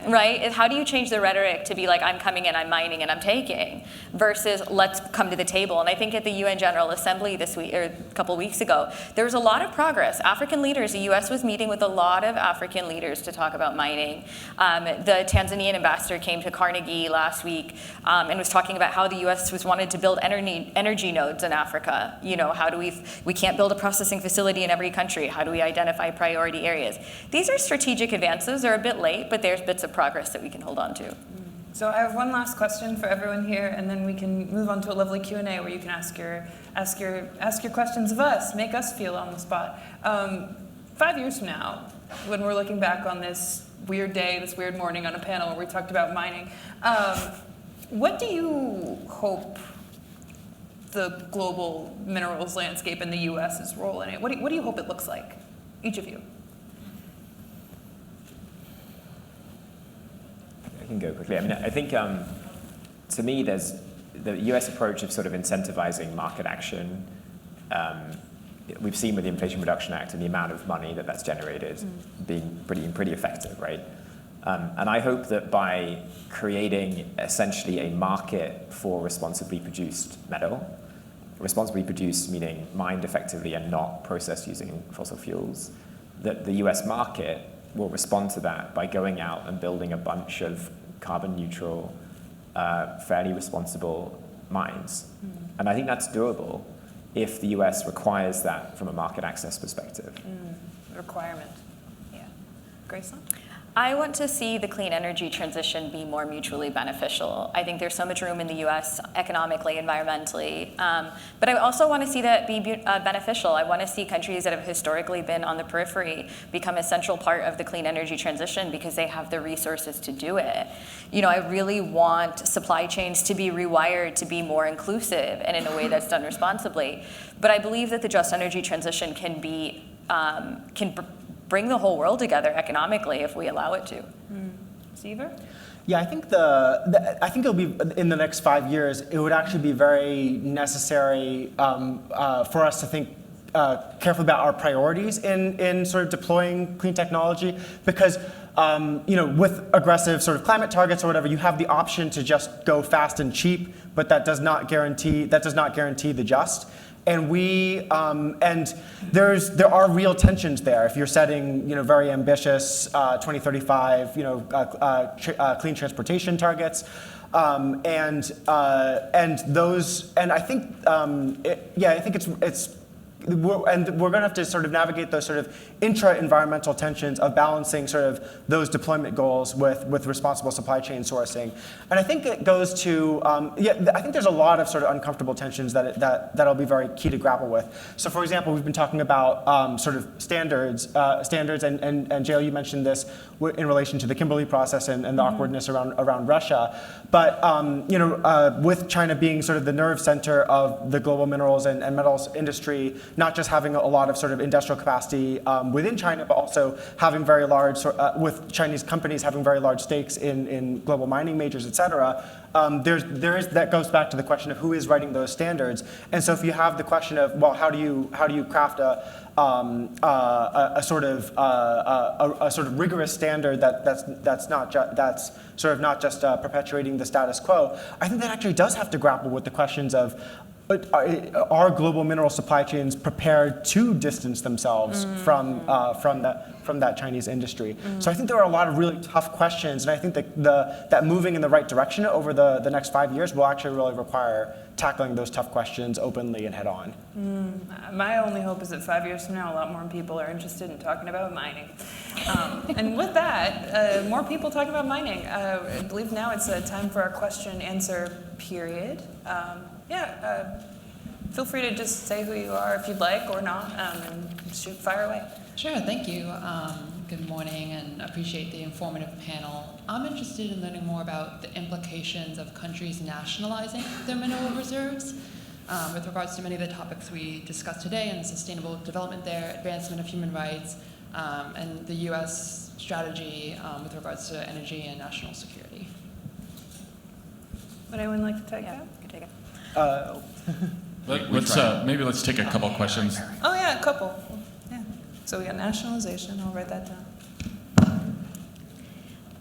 right? How do you change the rhetoric to be I'm coming in, I'm mining, and I'm taking, versus let's come to the table? And I think at the UN General Assembly this week, or a couple weeks ago, there was a lot of progress. African leaders, the US was meeting with a lot of African leaders to talk about mining. The Tanzanian ambassador came to Carnegie last week and was talking about how the US was wanted to build energy nodes in Africa. How do we can't build a processing facility in every country. How do we identify priority areas? These are strategic advances. They're a bit late, but there's bits of progress that we can hold on to. So I have one last question for everyone here, and then we can move on to a lovely Q&A where you can ask your questions of us, make us feel on the spot. 5 years from now, when we're looking back on this weird day, this weird morning on a panel where we talked about mining, what do you hope the global minerals landscape and the U.S.'s role in it? What do you hope it looks like, each of you? I can go quickly. I think to me, there's the U.S. approach of sort of incentivizing market action. We've seen with the Inflation Reduction Act and the amount of money that's generated being pretty effective, right? And I hope that by creating essentially a market for responsibly produced metal, responsibly produced meaning mined effectively and not processed using fossil fuels, that the US market will respond to that by going out and building a bunch of carbon neutral, fairly responsible mines. And I think that's doable if the US requires that from a market access perspective. Requirement. Yeah. Graceland? I want to see the clean energy transition be more mutually beneficial. I think there's so much room in the US economically, environmentally, but I also want to see that be beneficial. I want to see countries that have historically been on the periphery become a central part of the clean energy transition because they have the resources to do it. I really want supply chains to be rewired to be more inclusive and in a way that's done responsibly. But I believe that the just energy transition can bring the whole world together economically if we allow it to. Seaver? Yeah, I think I think it'll be in the next 5 years. It would actually be very necessary for us to think carefully about our priorities in sort of deploying clean technology, because with aggressive sort of climate targets or whatever, you have the option to just go fast and cheap, but that does not guarantee the just. And there are real tensions there. If you're setting, very ambitious 2035, clean transportation targets, and I think, I think it's we're going to have to sort of navigate those sort of intra-environmental tensions of balancing sort of those deployment goals with responsible supply chain sourcing. And I think it goes to, I think there's a lot of sort of uncomfortable tensions that'll be very key to grapple with. So for example, we've been talking about sort of standards, and Jael, you mentioned this in relation to the Kimberley process and the awkwardness around Russia. But with China being sort of the nerve center of the global minerals and metals industry, not just having a lot of sort of industrial capacity within China, but also having very large, with Chinese companies having very large stakes in global mining majors, et cetera, that goes back to the question of who is writing those standards. And so if you have the question of, well, how do you craft a sort of rigorous standard that's sort of not just perpetuating the status quo, I think that actually does have to grapple with the questions of, are global mineral supply chains prepared to distance themselves from that Chinese industry? So I think there are a lot of really tough questions, and I think that moving in the right direction over the next 5 years will actually really require tackling those tough questions openly and head on. My only hope is that 5 years from now, a lot more people are interested in talking about mining. And with that, more people talking about mining. I believe now it's time for our question-answer period. Feel free to just say who you are if you'd like or not, and shoot, fire away. Sure, thank you. Good morning, and appreciate the informative panel. I'm interested in learning more about the implications of countries nationalizing their mineral reserves with regards to many of the topics we discussed today and sustainable development there, advancement of human rights, and the U.S. strategy with regards to energy and national security. Would anyone like to take that? You can take it. Maybe let's take a couple questions. Oh yeah, a couple. Yeah. So we got nationalization. I'll write that down.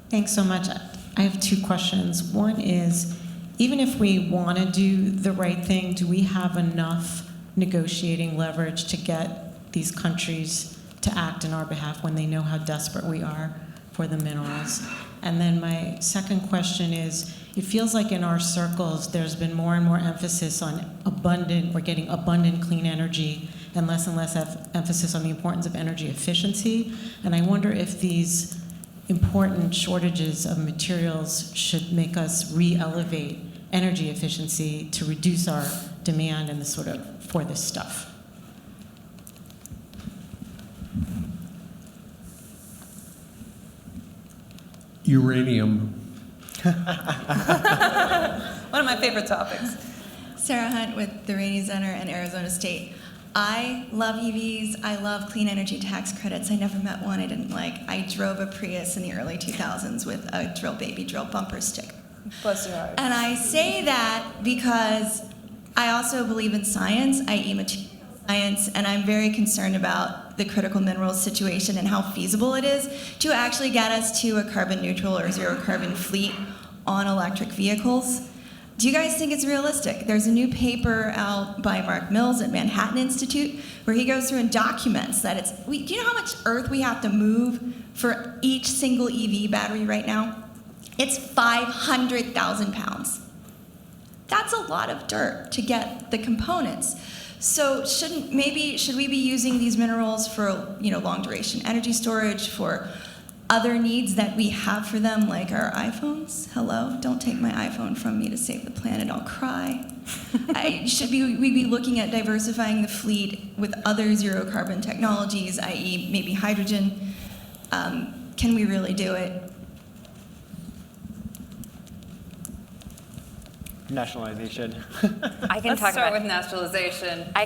Thanks so much. I have two questions. One is, even if we want to do the right thing, do we have enough negotiating leverage to get these countries to act in our behalf when they know how desperate we are for the minerals? And then my second question is, it feels like in our circles there's been more and more emphasis on we're getting abundant clean energy and less emphasis on the importance of energy efficiency. And I wonder if these important shortages of materials should make us re-elevate energy efficiency to reduce our demand and for this stuff. Uranium. One of my favorite topics. Sarah Hunt with the Rainey Center and Arizona State. I love EVs. I love clean energy tax credits. I never met one I didn't like. I drove a Prius in the early 2000s with a baby drill bumper sticker. Bless your heart. And I say that because I also believe in science, i.e. material science, and I'm very concerned about the critical minerals situation and how feasible it is to actually get us to a carbon neutral or zero carbon fleet on electric vehicles. Do you guys think it's realistic? There's a new paper out by Mark Mills at Manhattan Institute where he goes through and documents that do you know how much earth we have to move for each single EV battery right now? It's 500,000 pounds. That's a lot of dirt to get the components. So should we be using these minerals for long duration energy storage, for other needs that we have for them, like our iPhones? Hello, don't take my iPhone from me to save the planet, I'll cry. Should we be looking at diversifying the fleet with other zero carbon technologies, i.e. maybe hydrogen? Can we really do it? Nationalization. I can Let's talk start about with nationalization. I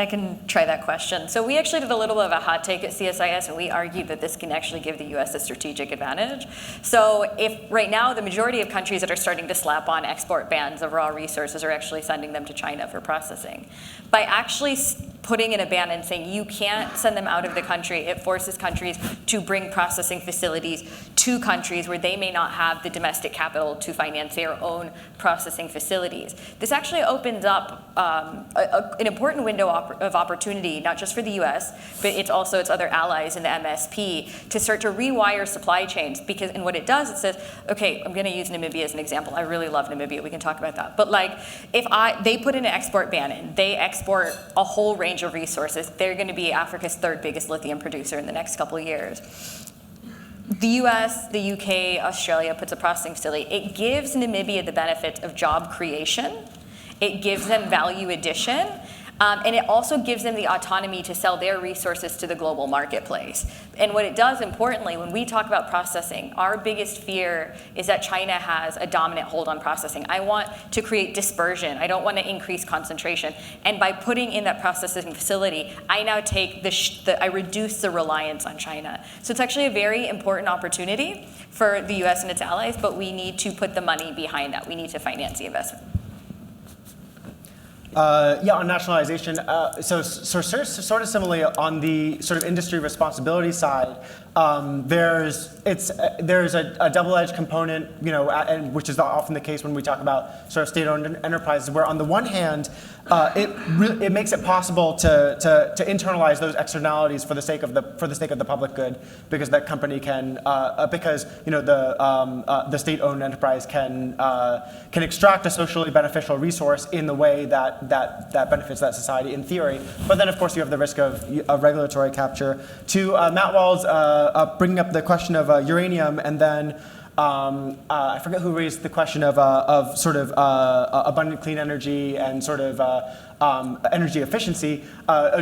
can try that question. So we actually did a little bit of a hot take at CSIS, and we argued that this can actually give the U.S. a strategic advantage. So if right now the majority of countries that are starting to slap on export bans of raw resources are actually sending them to China for processing. By actually putting in a ban and saying you can't send them out of the country, it forces countries to bring processing facilities to countries where they may not have the domestic capital to finance their own processing facilities. This actually opens up an important window of opportunity, not just for the US, but it's also its other allies in the MSP, to start to rewire supply chains. Because, and what it does, it says, okay, I'm going to use Namibia as an example. I really love Namibia. We can talk about that. But like, if they put an export ban in, they export a whole range of resources. They're going to be Africa's third biggest lithium producer in the next couple of years. The US, the UK, Australia puts a processing facility. It gives Namibia the benefits of job creation. It gives them value addition. And it also gives them the autonomy to sell their resources to the global marketplace. And what it does, importantly, when we talk about processing, our biggest fear is that China has a dominant hold on processing. I want to create dispersion. I don't want to increase concentration. And by putting in that processing facility, I now take I reduce the reliance on China. So it's actually a very important opportunity for the US and its allies, but we need to put the money behind that. We need to finance the investment. Yeah, on nationalization, so sort of similarly on the sort of industry responsibility side, there's a double-edged component, and which is often the case when we talk about sort of state-owned enterprises, where on the one hand, it makes it possible to internalize those externalities for the sake of the public good, because that company can the state-owned enterprise can extract a socially beneficial resource in the way that benefits that society in theory. But then of course you have the risk of regulatory capture. To Matt Wall's bringing up the question of uranium, and then I forget who raised the question of sort of abundant clean energy and sort of energy efficiency.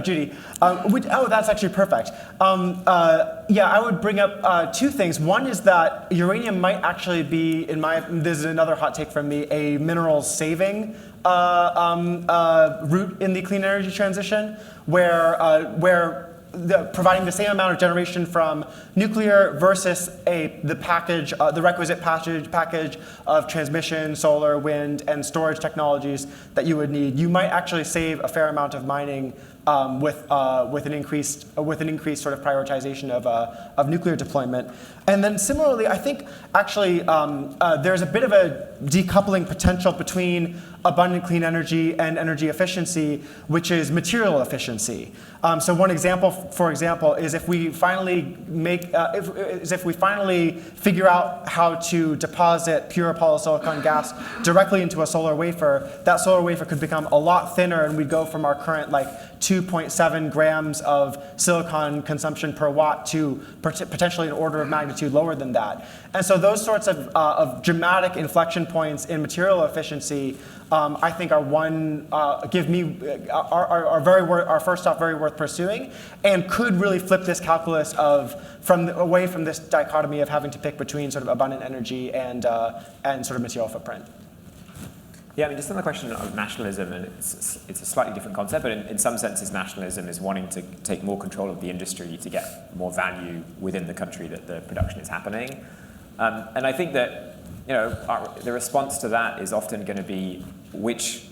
Judy. That's actually perfect. Yeah, I would bring up two things. One is that uranium might actually be, this is another hot take from me, a minerals saving route in the clean energy transition, where providing the same amount of generation from nuclear versus the requisite package of transmission, solar, wind, and storage technologies that you would need, you might actually save a fair amount of mining with an increased sort of prioritization of nuclear deployment. And then similarly, I think actually there's a bit of a decoupling potential between abundant clean energy and energy efficiency, which is material efficiency. So one example, for example, is if we finally figure out how to deposit pure polysilicon gas directly into a solar wafer, that solar wafer could become a lot thinner, and we'd go from our current 2.7 grams of silicon consumption per watt to potentially an order of magnitude lower than that. And so those sorts of dramatic inflection points in material efficiency, I think are first off very worth pursuing, and could really flip this calculus away from this dichotomy of having to pick between sort of abundant energy and sort of material footprint. Yeah, I mean, just on the question of nationalism, and it's a slightly different concept, but in some senses, nationalism is wanting to take more control of the industry to get more value within the country that the production is happening. And I think that the response to that is often going to be which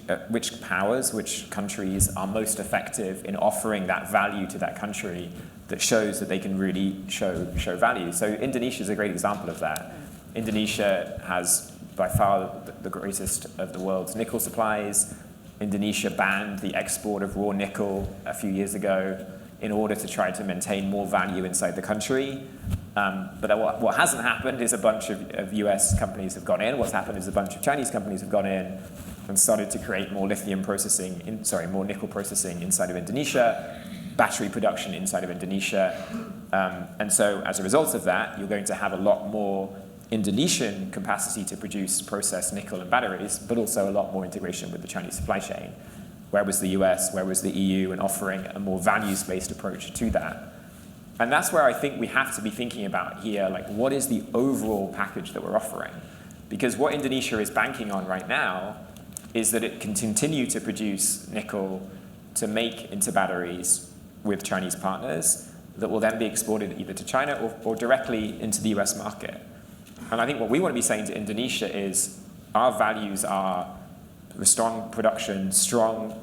powers, which countries are most effective in offering that value to that country that shows that they can really show value. So Indonesia is a great example of that. Indonesia has by far the greatest of the world's nickel supplies. Indonesia banned the export of raw nickel a few years ago in order to try to maintain more value inside the country. But what hasn't happened is a bunch of US companies have gone in. What's happened is a bunch of Chinese companies have gone in and started to create more nickel processing inside of Indonesia, battery production inside of Indonesia. And so as a result of that, you're going to have a lot more Indonesian capacity to process nickel and batteries, but also a lot more integration with the Chinese supply chain. Where was the US, where was the EU, and offering a more values-based approach to that? And that's where I think we have to be thinking about here, what is the overall package that we're offering? Because what Indonesia is banking on right now is that it can continue to produce nickel to make into batteries with Chinese partners that will then be exported either to China or directly into the US market. And I think what we want to be saying to Indonesia is our values are strong production, strong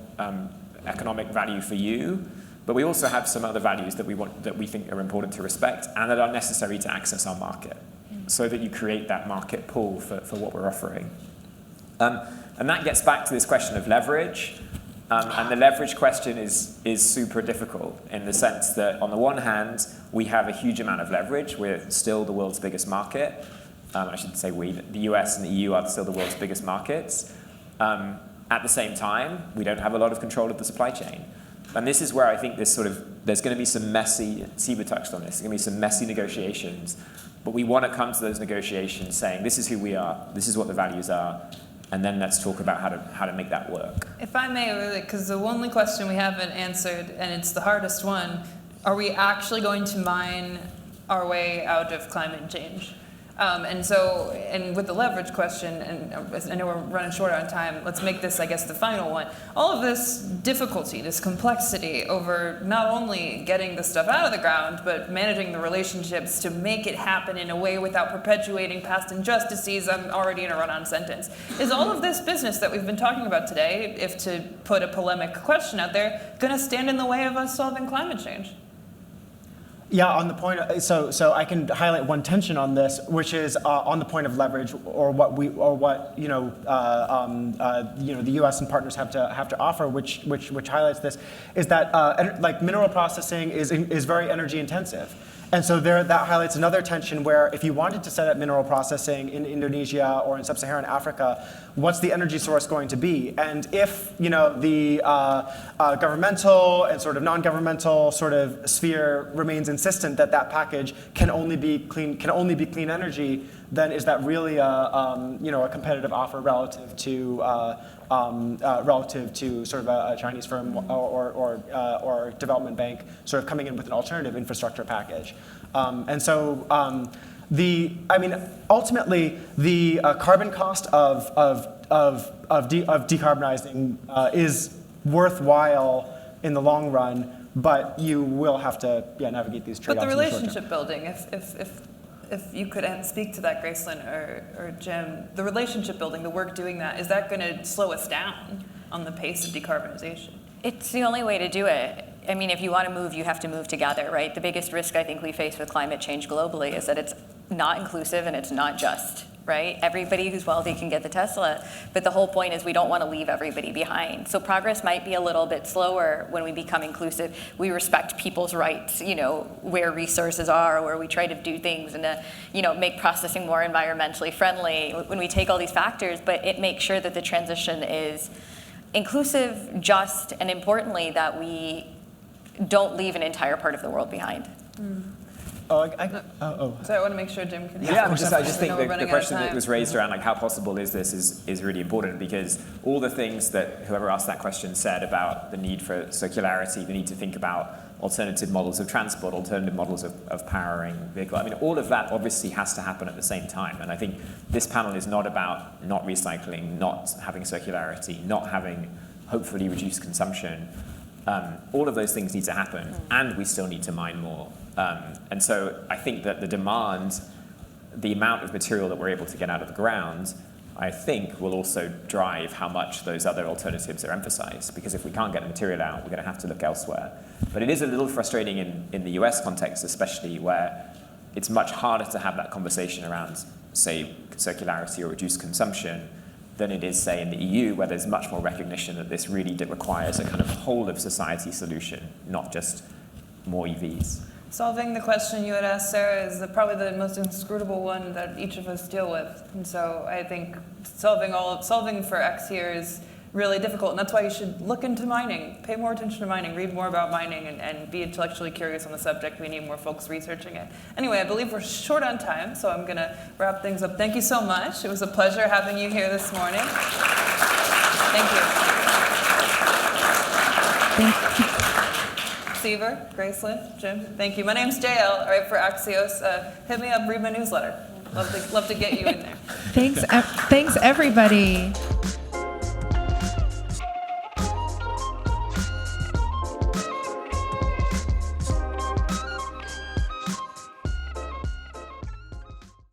economic value for you, but we also have some other values that we think are important to respect and that are necessary to access our market. so that you create that market pull for what we're offering. And that gets back to this question of leverage. And the leverage question is super difficult in the sense that, on the one hand, we have a huge amount of leverage. We're still the world's biggest market. I should say the US and the EU are still the world's biggest markets. At the same time, we don't have a lot of control of the supply chain. And this is where I think there's going to be some messy, Siva touched on this, there's going to be some messy negotiations. But we want to come to those negotiations saying, this is who we are, this is what the values are, and then let's talk about how to make that work. If I may, because the only question we haven't answered, and it's the hardest one, are we actually going to mine our way out of climate change? And with the leverage question, and I know we're running short on time, let's make this, I guess, the final one. All of this difficulty, this complexity over not only getting the stuff out of the ground, but managing the relationships to make it happen in a way without perpetuating past injustices. I'm already in a run-on sentence. Is all of this business that we've been talking about today, if to put a polemic question out there, going to stand in the way of us solving climate change? Yeah, on the point, so I can highlight one tension on this, which is on the point of leverage, or what the U.S. and partners have to offer, which highlights this, is that like mineral processing is very energy intensive. And so that highlights another tension where if you wanted to set up mineral processing in Indonesia or in sub-Saharan Africa, what's the energy source going to be? And if the governmental and sort of non-governmental sort of sphere remains insistent that package can only be clean energy, then is that really a competitive offer relative to sort of a Chinese firm or development bank sort of coming in with an alternative infrastructure package? Ultimately, the carbon cost of decarbonizing is worthwhile in the long run, but you will have to navigate these trade-offs. But the relationship building, if you could speak to that, Gracelyn or Jim, the relationship building, the work doing that, is that going to slow us down on the pace of decarbonization? It's the only way to do it. I mean, if you want to move, you have to move together, right? The biggest risk I think we face with climate change globally is that it's not inclusive and it's not just, right? Everybody who's wealthy can get the Tesla, but the whole point is we don't want to leave everybody behind. So progress might be a little bit slower when we become inclusive. We respect people's rights, where resources are, where we try to do things and make processing more environmentally friendly when we take all these factors, but it makes sure that the transition is inclusive, just, and importantly, that we don't leave an entire part of the world behind. So I want to make sure Jim can. I just think the question that was raised around how possible is this is really important, because all the things that whoever asked that question said about the need for circularity, the need to think about alternative models of transport, alternative models of powering vehicles. I mean, all of that obviously has to happen at the same time. And I think this panel is not about not recycling, not having circularity, not having hopefully reduced consumption. All of those things need to happen, and we still need to mine more. And so I think that the demand, the amount of material that we're able to get out of the ground, I think will also drive how much those other alternatives are emphasized. Because if we can't get the material out, we're going to have to look elsewhere. But it is a little frustrating in the US context, especially, where it's much harder to have that conversation around, say, circularity or reduced consumption than it is, say, in the EU, where there's much more recognition that this really requires a kind of whole of society solution, not just more EVs. Solving the question you had asked, Sarah, is probably the most inscrutable one that each of us deal with. And so I think solving for X here is really difficult, and that's why you should look into mining, pay more attention to mining, read more about mining, and be intellectually curious on the subject. We need more folks researching it. Anyway, I believe we're short on time, so I'm going to wrap things up. Thank you so much. It was a pleasure having you here this morning. Thank you. Thank you. Seaver, Gracelyn, Jim, thank you. My name's JL, all right, for Axios. Hit me up, read my newsletter. Love to get you in there. Thanks, everybody.